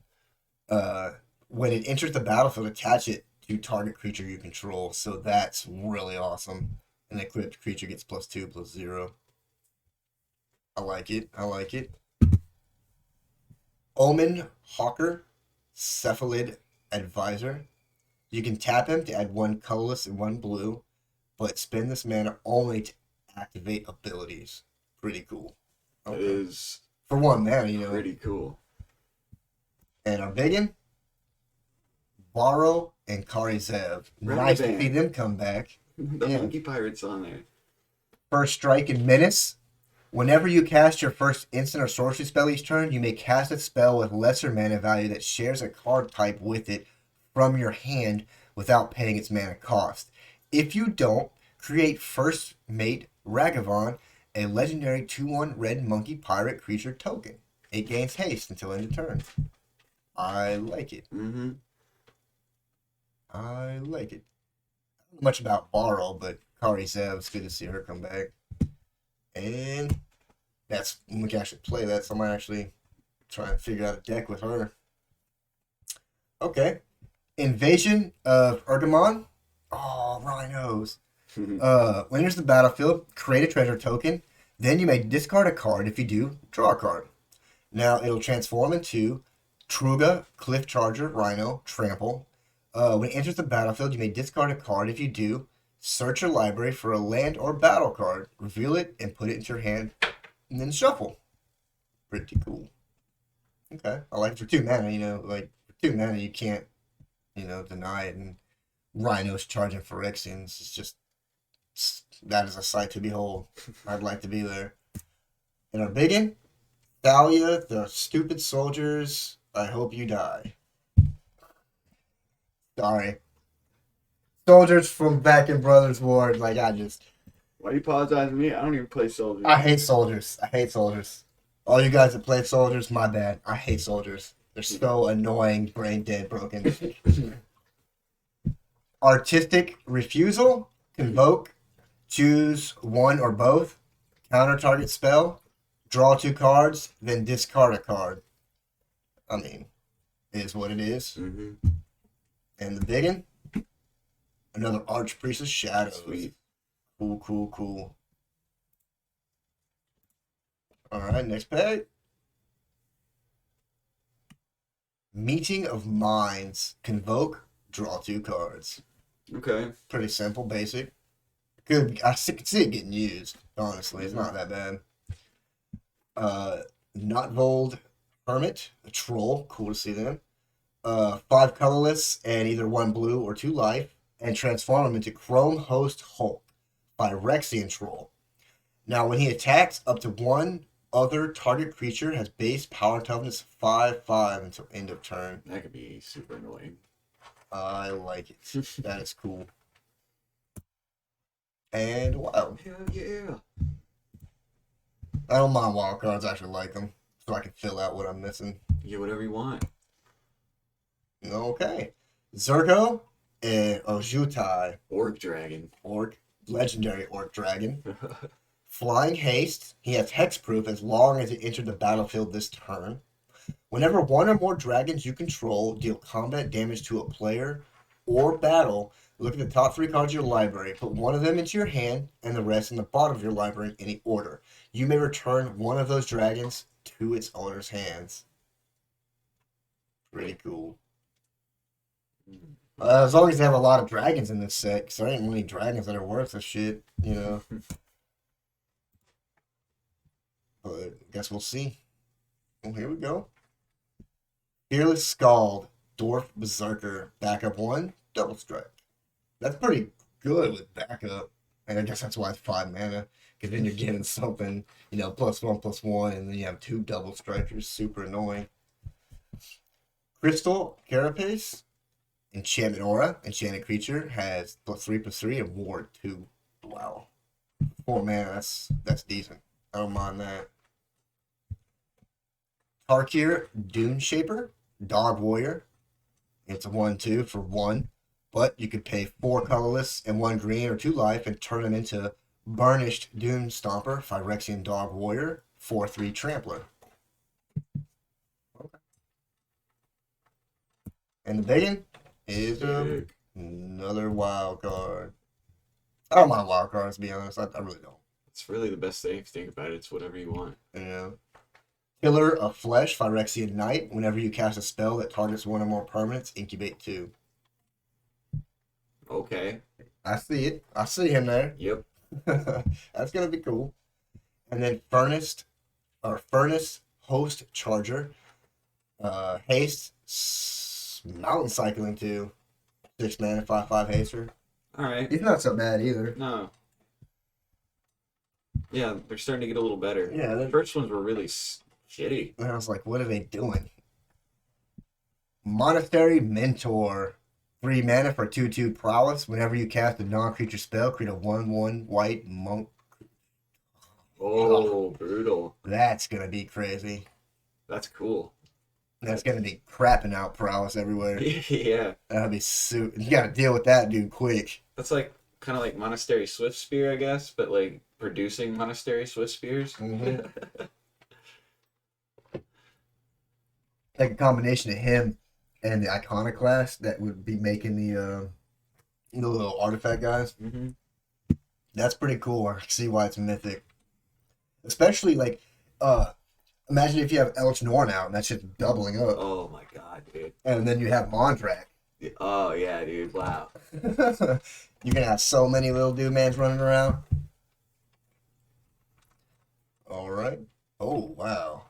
When it enters the battlefield, attach it to target creature you control. So that's really awesome. An equipped creature gets +2/+0. I like it. Omen Hawker, Cephalid Advisor. You can tap him to add 1 colorless and 1 blue, but spend this mana only to activate abilities. Pretty cool. Okay. It is for 1 mana, you know. Pretty cool. And our biggin, Borrow and Kari Zev. Nice to see them come back. The Monkey Pirate's on there. First Strike and Menace. Whenever you cast your first instant or sorcery spell each turn, you may cast a spell with lesser mana value that shares a card type with it from your hand without paying its mana cost. If you don't, create First Mate Ragavan, a legendary 2/1 red monkey pirate creature token. It gains haste until end of turn. I like it. Mm-hmm. I like it. I don't know much about Borrow, but Kari Zev, it's good to see her come back. And that's when we can actually play that, so I might actually try and figure out a deck with her. Okay. Invasion of Ergamon. Oh, Rhinos. When enters the battlefield, create a treasure token. Then you may discard a card. If you do, draw a card. Now it'll transform into Truga, Cliff Charger, Rhino, Trample. When it enters the battlefield, you may discard a card. If you do, search your library for a land or battle card, reveal it, and put it into your hand, and then shuffle. Pretty cool. Okay, I like it for 2 mana, you know, like, for 2 mana you can't, you know, deny it, and Rhinos charging Phyrexians is just, that is a sight to behold. I'd like to be there. And our biggin, Thalia, the stupid soldiers, I hope you die. Sorry. Soldiers from back in Brothers War, like, I just... Why are you apologizing to me? I don't even play soldiers. I hate soldiers. All you guys that play soldiers, my bad. I hate soldiers. They're so annoying, brain dead, broken. Artistic Refusal, Convoke, choose 1 or both, counter target spell, draw 2 cards, then discard a card. I mean, it is what it is. Mm-hmm. And the biggin, another Archpriest of Shadows. Sweet. Cool. Alright, next pack. Meeting of Minds. Convoke, draw 2 cards. Okay. Pretty simple, basic. Good. I can see it getting used, honestly. It's not that bad. Notvold Hermit, a troll. Cool to see them. 5 colorless and either 1 blue or 2 life. And transform him into Chrome Host Hulk. Phyrexian Troll. Now, when he attacks, up to 1 other target creature has base power toughness 5/5 until end of turn. That could be super annoying. I like it. That is cool. And wow. Hell yeah. I don't mind wild cards. I actually like them, so I can fill out what I'm missing. You get whatever you want. Okay. Zergo and Ojutai. Orc Dragon. Legendary Orc Dragon. Flying Haste. He has hexproof as long as it entered the battlefield this turn. Whenever 1 or more dragons you control deal combat damage to a player or battle, look at the top 3 cards of your library. Put 1 of them into your hand and the rest in the bottom of your library in any order. You may return one of those dragons to its owner's hands. Pretty cool. As long as they have a lot of dragons in this set, because there ain't many dragons that are worth a shit, you know. But I guess we'll see. Well, here we go. Fearless Scald, Dwarf Berserker, backup 1, double strike. That's pretty good with backup. And I guess that's why it's 5 mana. Because then you're getting something, you know, +1/+1, and then you have 2 double strikers. Super annoying. Crystal Carapace, Enchantment Aura, Enchanted Creature, has +3/+3 and Ward 2. Wow. 4 mana, that's decent. I don't mind that. Tarkir Dune Shaper, Dog Warrior. It's a 1/2 for 1. But you could pay 4 colorless and 1 green or 2 life and turn them into Burnished Dune Stomper, Phyrexian Dog Warrior, 4/3 Trampler. Okay. And the biggin is another wild card. I don't mind wild cards, to be honest. I really don't. It's really the best thing if you think about it. It's whatever you want. Yeah. Killer of Flesh, Phyrexian Knight. Whenever you cast a spell that targets one or more permanents, incubate 2. Okay. I see it. I see him there. Yep. That's gonna be cool. And then Furnace Host Charger. Haste Mountain Cycling 2. 6 mana, 5/5 haster. Alright. He's not so bad either. No. Yeah, they're starting to get a little better. Yeah, the first ones were really shitty. And I was like, what are they doing? Monastery Mentor. 3 mana for 2/2 prowess. Whenever you cast a non-creature spell, create a 1/1 white monk. Oh, brutal. That's gonna be crazy. That's cool. That's gonna be crapping out prowess everywhere. Yeah. That'll be you gotta deal with that dude quick. That's like kind of like Monastery Swift Spear, I guess, but like producing Monastery Swift Spears. Mm-hmm. Like a combination of him and the Iconoclast that would be making the little artifact guys. Mm-hmm. That's pretty cool. I see why it's mythic. Especially like imagine if you have Eldritch Norn out and that's just doubling up. Oh my god, dude. And then you have Mondrak. Oh yeah, dude. Wow. You're gonna have so many little dude-mans running around. Alright. Oh wow.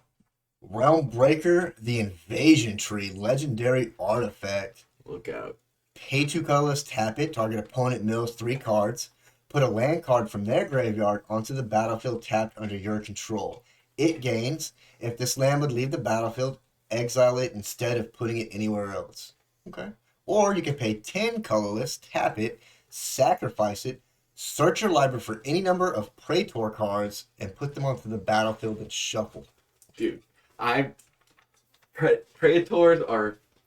Realm Breaker, the Invasion Tree, legendary artifact. Look out. Pay 2 colorless, tap it, target opponent mills 3 cards. Put a land card from their graveyard onto the battlefield tapped under your control. It gains. If this land would leave the battlefield, exile it instead of putting it anywhere else. Okay. Or you can pay 10 colorless, tap it, sacrifice it, search your library for any number of Praetor cards, and put them onto the battlefield and shuffle. Dude, Praetors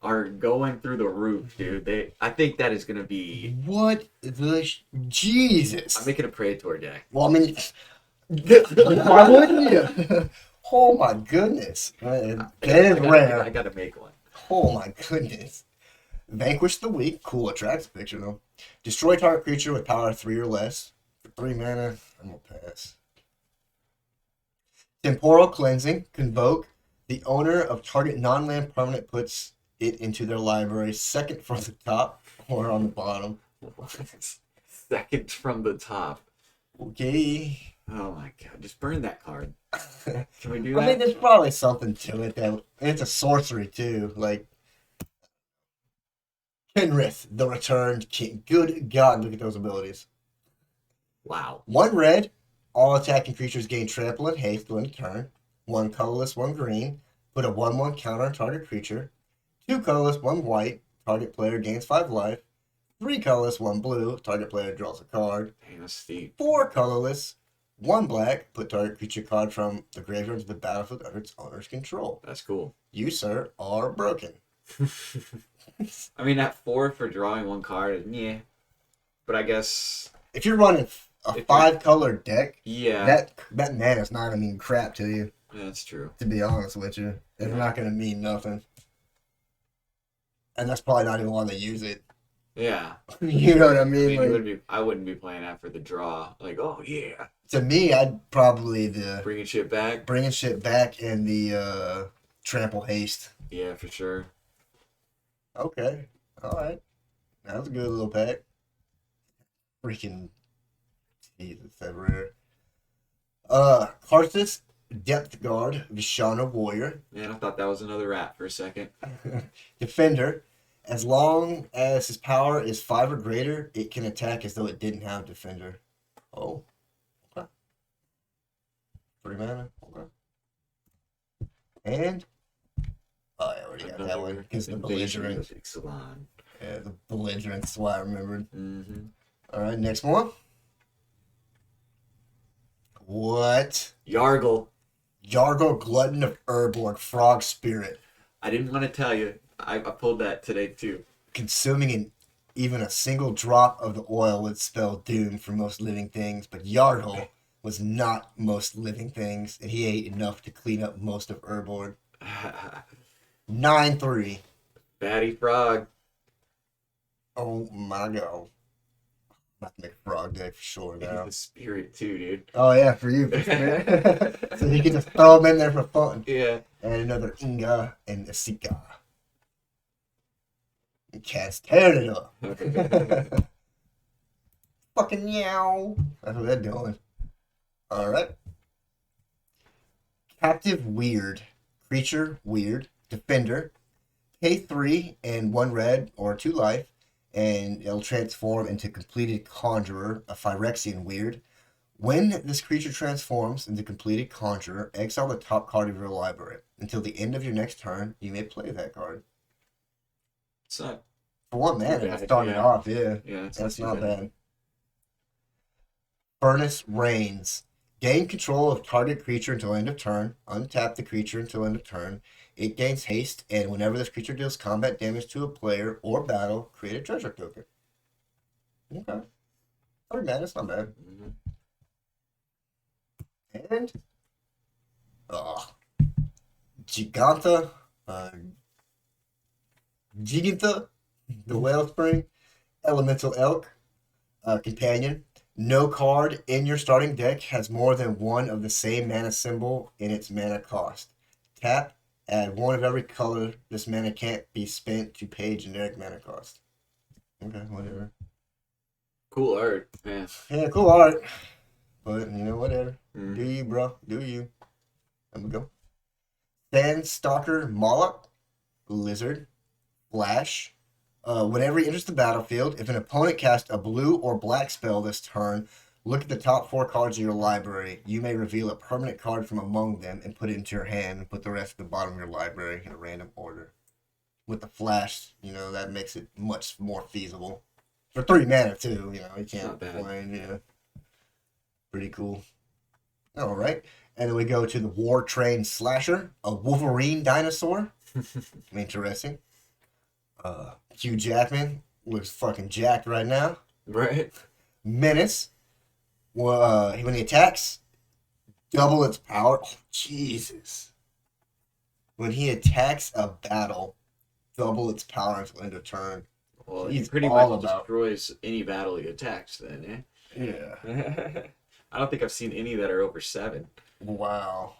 are going through the roof, dude. I think that is gonna be. What the Jesus? I'm making a Praetor deck. Well, I mean, why wouldn't you? Oh my goodness, that is rare. I gotta make one. Oh my goodness. Vanquish the Weak. Cool, attracts picture though. Destroy target creature with power 3 or less. For 3 mana, I'm gonna pass. Temporal Cleansing. Convoke. The owner of target non-land permanent puts it into their library, second from the top or on the bottom. Second from the top. Okay. Oh my god, just burn that card. Can we do that? I mean, there's probably something to it that it's a sorcery too. Like Kenrith, the Returned King. Good God, look at those abilities. Wow. 1 red. All attacking creatures gain trample and haste during the turn. 1 colorless, 1 green. Put a 1/1 counter on target creature. 2 colorless, 1 white. Target player gains 5 life. 3 colorless, 1 blue. Target player draws a card. Dang, that's steep. 4 colorless, 1 black. Put target creature card from the graveyard to the battlefield under its owner's control. That's cool. You, sir, are broken. I mean, at 4 for drawing 1 card, yeah. But I guess If you're running a 5-color deck, yeah, that mana's not gonna mean crap to you. yeah, that's true. To be honest with you, it's not gonna mean nothing. And that's probably not even why they use it. Yeah. You know what I I mean? mean, you Like wouldn't be. I wouldn't be playing that for the draw. Like, oh yeah, to me, I'd probably the bringing shit back. bringing shit back and the trample haste. Yeah, for sure. Okay, all right, that was a good little pack. Freaking Jesus, that rare. Karthus, Depth Guard, Vishana Warrior, Man, I thought that was another rat for a second. Defender. As long as his power is 5 or greater, it can attack as though it didn't have Defender. Oh, okay. 3 mana. Okay. And oh, I already got that one Another because the invasion belligerent. of Ixalan. Yeah, the belligerent's why I remembered. Mm-hmm. All right, next one. What? Yargle. Yargo, Glutton of Urborg, Frog Spirit. I didn't want to tell you. I pulled that today too. Consuming even a single drop of the oil would spell doom for most living things, but Yargle was not most living things, and he ate enough to clean up most of Urborg. 9-3. Batty Frog. Oh my god. I'm about to make a frog day for sure He's now. the spirit too, dude. Oh yeah, for you. So you can just throw them in there for fun. Yeah. And another Inga and Asika. And cast tearing it up. Fucking meow. That's what they're doing. Alright. Captive Weird. Creature Weird. Defender. Pay 3 and 1 red or 2 life, and it'll transform into Completed Conjurer, a Phyrexian Weird. When this creature transforms into Completed Conjurer, exile the top card of your library. Until the end of your next turn, you may play that card. It's not For 1 too mana, bad. to start it Yeah. off, yeah. Yeah, it's That's too not bad. Furnace Reigns. Gain control of target creature until end of turn. Untap the creature until end of turn. It gains haste, and whenever this creature deals combat damage to a player or battle, create a treasure token. Okay. 3 mana, that's not bad. Mm-hmm. And Giganta, Giganta, the Wellspring, Elemental Elk, Companion. No card in your starting deck has more than one of the same mana symbol in its mana cost. Tap, add 1 of every color. This mana can't be spent to pay generic mana cost. Okay, whatever. Cool art, man. Yeah, cool art. But, whatever. Mm. Do you, bro. Do you. There we go. Sandstalker Moloch, Lizard, Flash. Whenever he enters the battlefield, if an opponent casts a blue or black spell this turn, look at the top 4 cards of your library. You may reveal a permanent card from among them and put it into your hand and put the rest at the bottom of your library in a random order. With the Flash, that makes it much more feasible. For 3 mana, too, you can't Not bad. complain, yeah. Pretty cool. Alright. And then we go to the War Train Slasher, a Wolverine dinosaur. Interesting. Hugh Jackman looks fucking jacked right now. Right? Menace. Well, when he attacks, double its power. Oh, Jesus. When he attacks a battle, double its power until end of turn. Well, He's he pretty all much about- destroys any battle he attacks then, Yeah. eh? I don't think I've seen any that are over 7. Wow.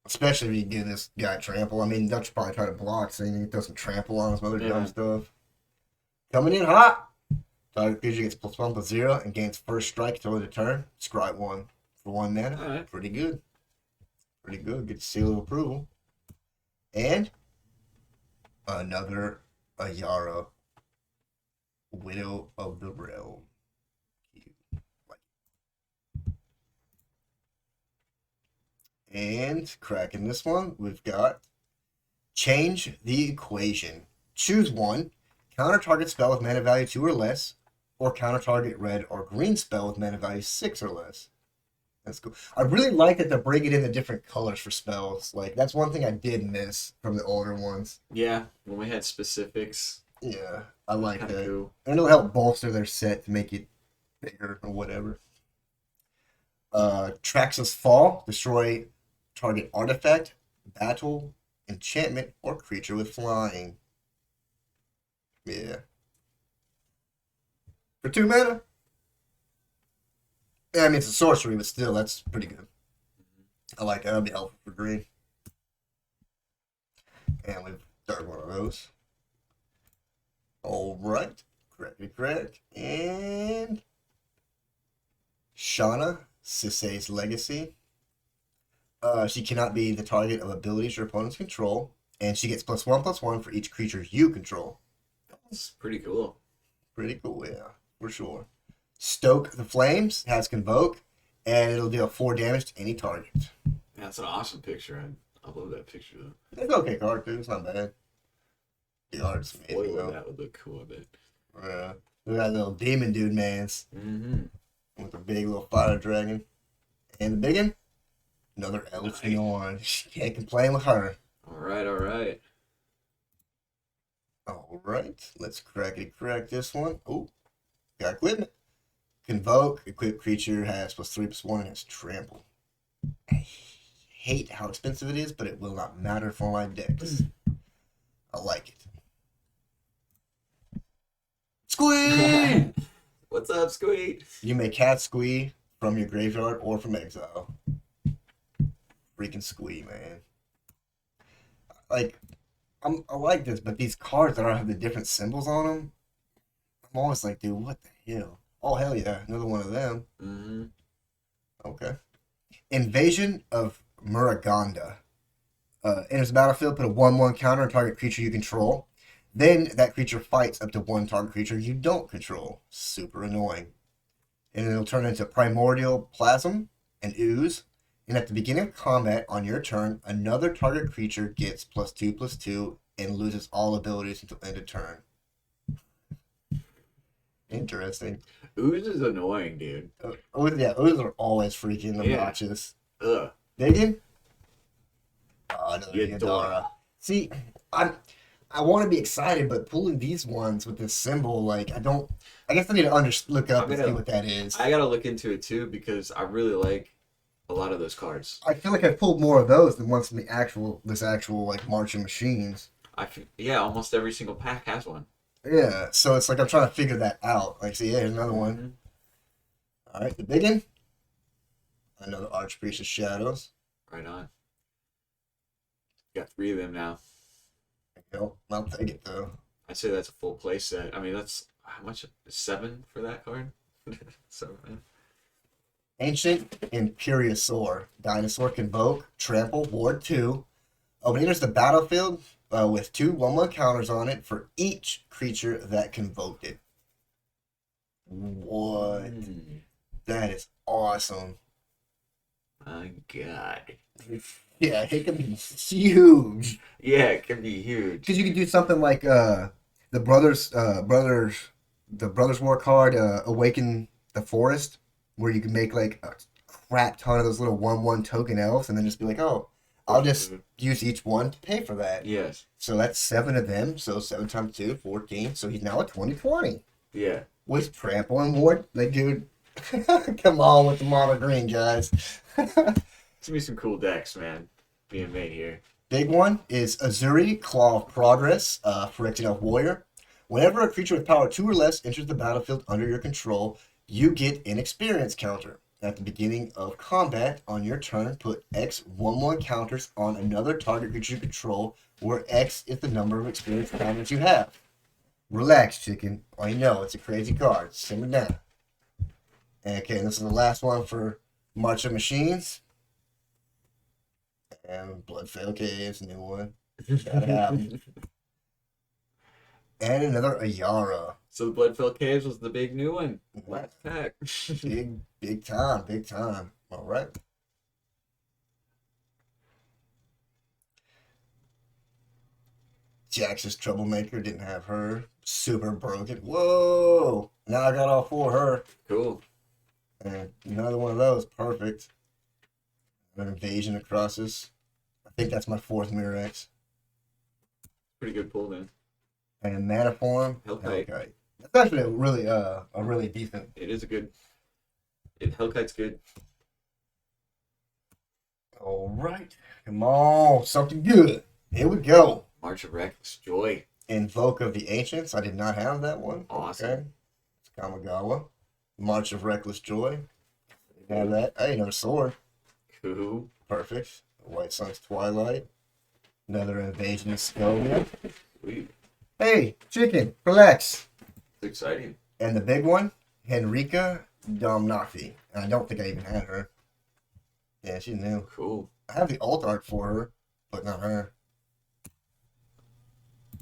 Especially if you give this guy trample. I mean, Dutch probably try to block, so he does some trample on some other dumb Yeah. stuff. Coming in hot. Target creature gets +1/+0 and gains first strike until end of turn. Scry 1 for 1 mana. Alright. Pretty good. Pretty good. Good seal of approval. And another Ayara, Widow of the Realm. And cracking this one, we've got Change the Equation. Choose one. Counter target spell with mana value 2 or less, or counter target red or green spell with mana value 6 or less. That's cool. I really like that they're bringing in the different colors for spells. Like, that's one thing I did miss from the older ones. Yeah, when we had specifics. Yeah, I like Kind of that. cool. And it'll help bolster their set to make it bigger or whatever. Traxxas Fall. Destroy target artifact, battle, enchantment, or creature with flying. Yeah. For 2 mana? Yeah, I mean, it's a sorcery, but still, that's pretty good. I like that. That'll be helpful for green. And we've started one of those. All right. Crack. And Shauna, Sisei's Legacy. She cannot be the target of abilities your opponents control, and she gets +1/+1 for each creature you control. That's pretty cool. Pretty cool, yeah, for sure. Stoke the Flames has Convoke, and it'll deal 4 damage to any target. That's an awesome picture. I love that picture though. It's an okay card too. It's not bad. The art's amazing Boy, though. that would look cool a bit. Yeah. Look at that little demon dude, man's with a big little fire dragon, and the big one, another Elfinhorn. Can't complain with her. All right. All right, let's crack this one. Oh, got equipment. Convoke, equipped creature has +3/+1 and has trample. I hate how expensive it is, but it will not matter for my decks. I like it. Squee! What's up, Squeak? You may cast Squee from your graveyard or from exile. Freaking Squee, man. Like, I like this, but these cards that don't have the different symbols on them, I'm always like, dude, what the hell? Oh, hell yeah, another one of them. Okay. Invasion of Muraganda. Enters the battlefield, put a 1/1 counter on target creature you control. Then that creature fights up to 1 target creature you don't control. Super annoying. And it'll turn into Primordial Plasm and Ooze. And at the beginning of combat on your turn, another target creature gets +2/+2 and loses all abilities until end of turn. Interesting. Ooze is annoying, dude. Ooze are always freaking obnoxious. Ugh. Digging? Oh, another Yadara. See, I want to be excited, but pulling these ones with this symbol, like, I guess I need to look up and see what that is. I gotta look into it too because I really like a lot of those cards. I feel like I've pulled more of those than once from this actual like Marching Machines. Yeah, almost every single pack has one. Yeah, so it's like I'm trying to figure that out. Like, see, here's another one. All right, the big one. Another Archpriest of Shadows. Right on. Got 3 of them now. I'll take it though. I'd say that's a full play set. I mean, that's how much? 7 for that card? So, man. Ancient Imperiosaur. Dinosaur Convoke, Trample, Ward 2. When it enters the battlefield with 2 1/1 counters on it for each creature that convoked it. What? That is awesome. My God. Yeah, it can be huge. Yeah, it can be huge. Because you can do something like the Brothers War card, Awaken the Forest, where you can make like a crap ton of those little 1/1 token elves, and then just be like, oh, I'll just use each one to pay for that. Yes. So that's 7 of them. So 7 times 2, 14. So he's now at 20/20. Yeah. With Trample and Ward. Like, dude, come on with the mono green, guys. It's gonna be some cool decks, man, being made here. Big one is Azuri, Claw of Progress, Phyrexian Elf Warrior. Whenever a creature with power 2 or less enters the battlefield under your control, you get an experience counter. At the beginning of combat, on your turn, put X 1/1 counters on another target creature you control, where X is the number of experience counters you have. Relax, chicken. I know, it's a crazy card. Simmer down. Okay, and this is the last one for March of Machines. And Bloodfell Caves, new one. Gotta have. And another Ayara. So the Bloodfell Caves was the big new one. Last pack. Big time. All right. Jax's Troublemaker, didn't have her. Super broken. Whoa! Now I got all 4 of her. Cool. And another one of those. Perfect. An Invasion of Crosses. I think that's my 4th Mirrex. Pretty good pull then. And Mana Form. Hellkite. That's actually a really decent. It is a good. Hellkite's good. All right. Come on. Something good. Here we go. March of Reckless Joy. Invoke of the Ancients. I did not have that one. Awesome. Okay. Let's Kamigawa. March of Reckless Joy. Have that. Hey, another sword. Cool. Perfect. White Sun's Twilight. Another Invasion of Scovia. Sweet. Hey, chicken, relax. It's exciting. And the big one, Henrika Domnafi. And I don't think I even had her. Yeah, she's new. Cool. I have the alt art for her, but not her.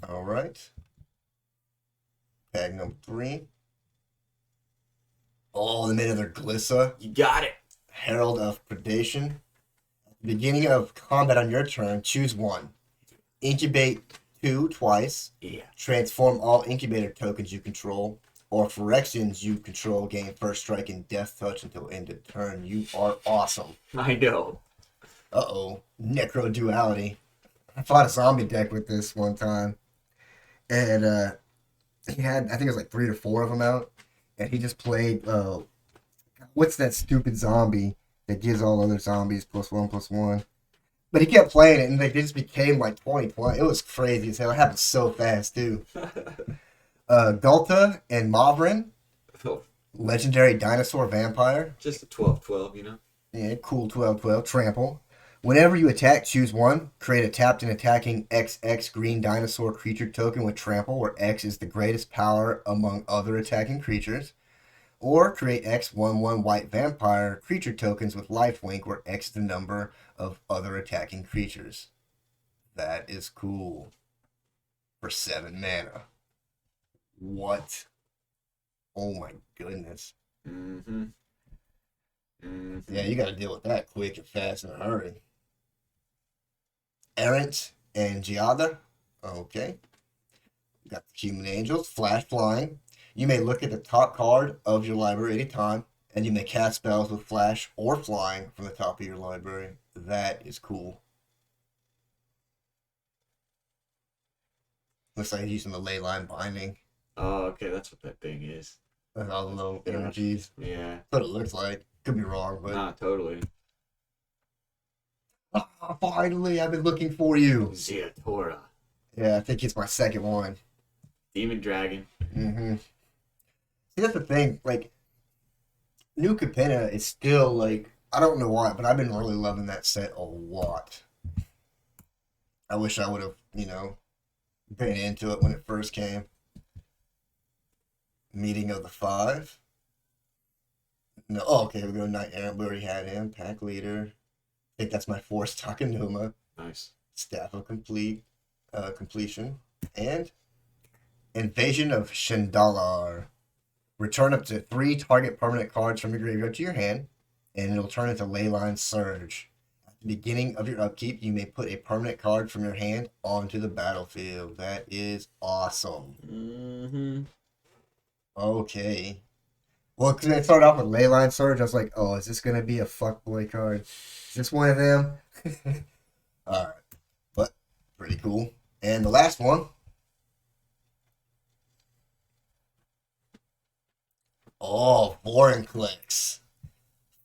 All right. Pack number 3. Oh, they made another Glissa. You got it. Herald of Predation. At the beginning of combat on your turn, choose one. Incubate 2 twice. Yeah. Transform all incubator tokens you control. Or Phyrexians you control gain first strike and death touch until end of turn. You are awesome. I know. Uh-oh. Necro Duality. I fought a zombie deck with this one time. And he had, I think it was like 3 or 4 of them out. And he just played, what's that stupid zombie that gives all other zombies +1/+1? But he kept playing it, and they just became like 2020. It was crazy as hell. It happened so fast, too. Gulta and Mavrin, Oh, legendary dinosaur vampire. just a 12/12, you know? Yeah, cool 12/12. Trample. Whenever you attack, choose one. Create a tapped and attacking XX green dinosaur creature token with trample, where X is the greatest power among other attacking creatures. Or create X 1/1 white vampire creature tokens with lifelink, where X is the number of other attacking creatures. That is cool. For 7 mana. What? Oh my goodness. Mm-hmm. Mm-hmm. Yeah, you gotta deal with that quick and fast in a hurry. Errant and Giada. Okay. Got the Human Angels. Flash Flying. You may look at the top card of your library anytime, and you may cast spells with Flash or Flying from the top of your library. That is cool. Looks like he's using the Leyline Binding. Oh, okay, that's what that thing is. With all the little Yeah. energies. Yeah. That's what it looks like. Could be wrong, but... Nah, totally. Ah, finally, I've been looking for you. Zeatora. Yeah, I think it's my second one. Demon Dragon. Mm-hmm. See, that's the thing. Like, New Capenna is still, like, I don't know why, but I've been really loving that set a lot. I wish I would have, been into it when it first came. Meeting of the Five. No, oh, okay, we go Knight Errant. We already had him. Pack Leader. I think that's my fourth Takanuma. Nice. Staff of Completion. And Invasion of Shandalar. Return up to 3 target permanent cards from your graveyard to your hand, and it'll turn into Leyline Surge. At the beginning of your upkeep, you may put a permanent card from your hand onto the battlefield. That is awesome. Mm-hmm. Okay. Well, because it started off with Leyline Surge, I was like, oh, is this going to be a fuckboy card? Is this one of them? Alright. But, pretty cool. And the last one. Oh, Vorinclex.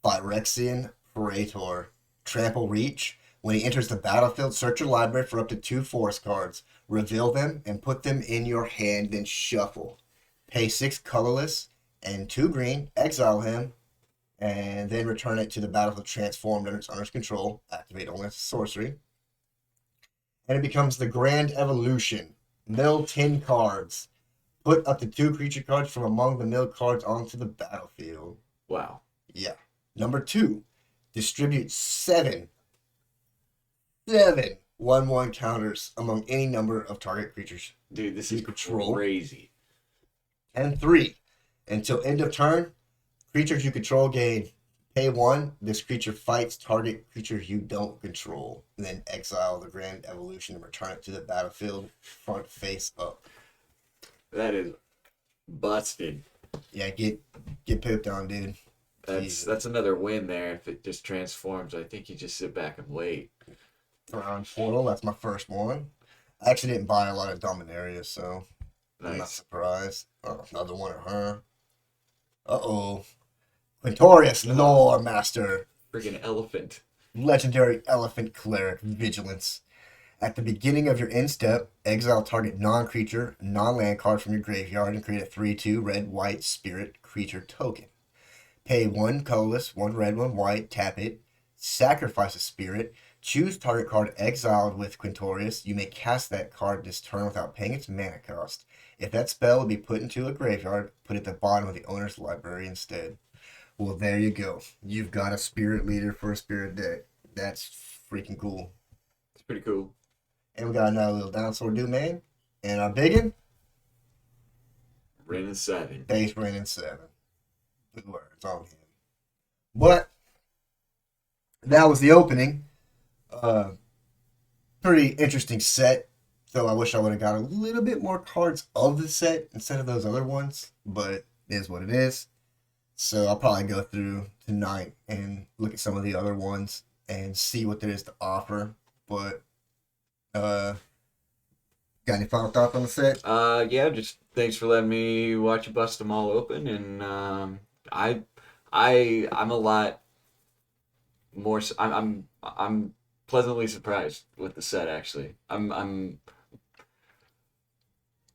Phyrexian Praetor. Trample Reach. When he enters the battlefield, search your library for up to 2 forest cards. Reveal them and put them in your hand, then shuffle. Pay 6 colorless and 2 green. Exile him. And then return it to the battlefield transformed under its owner's control. Activate only as a sorcery. And it becomes the Grand Evolution. Mill 10 cards. Put up to 2 creature cards from among the milled cards onto the battlefield. Wow. Yeah. Number 2. Distribute 7 1/1 counters among any number of target creatures. Dude, this You is control. crazy. And 3. Until end of turn, creatures you control gain pay 1. This creature fights target creatures you don't control. And then exile the Grand Evolution and return it to the battlefield front face up. That is busted. Yeah, get pooped on, dude. That's another win there. If it just transforms, I think you just sit back and wait. Around Portal, that's my first one. I actually didn't buy a lot of Dominaria, so I'm not Nice. surprised. Oh, another one of her. Uh-oh. Quintorius, Lore Master. Freaking elephant. Legendary Elephant Cleric, Vigilance. At the beginning of your end step, exile target non-creature, non-land card from your graveyard and create a 3/2 red-white spirit creature token. Pay one colorless, one red, one white, tap it, sacrifice a spirit, choose target card exiled with Quintorius. You may cast that card this turn without paying its mana cost. If that spell would be put into a graveyard, put it at the bottom of the owner's library instead. Well, there you go. You've got a spirit leader for a spirit deck. That's freaking cool. It's pretty cool. And we got another little dinosaur domain. And our biggin? Ren and 7. Base Ren and 7. Good words on him. But that was the opening. Pretty interesting set. Though I wish I would have got a little bit more cards of the set instead of those other ones. But it is what it is. So I'll probably go through tonight and look at some of the other ones and see what there is to offer. But got any final thoughts on the set? Yeah, just thanks for letting me watch you bust them all open, and I'm a lot more. I'm pleasantly surprised with the set. Actually,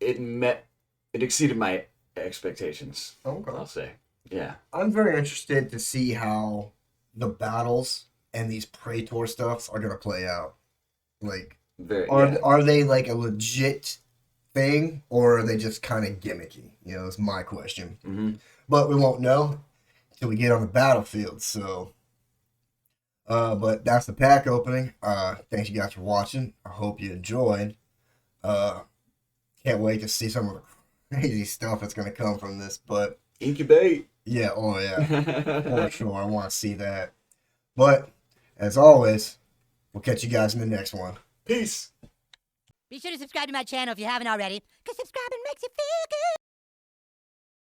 it exceeded my expectations. Okay. I'll say, yeah. I'm very interested to see how the battles and these Praetor stuffs are gonna play out. Like, Very. are they like a legit thing, or are they just kind of gimmicky? You know, is my question. Mm-hmm. But we won't know until we get on the battlefield. So, but that's the pack opening. Thanks you guys for watching. I hope you enjoyed. Can't wait to see some of the crazy stuff that's gonna come from this. But Incubate. yeah, oh yeah, for sure. I want to see that. But as always, we'll catch you guys in the next one. Peace. Be sure to subscribe to my channel if you haven't already, because subscribing makes you feel good.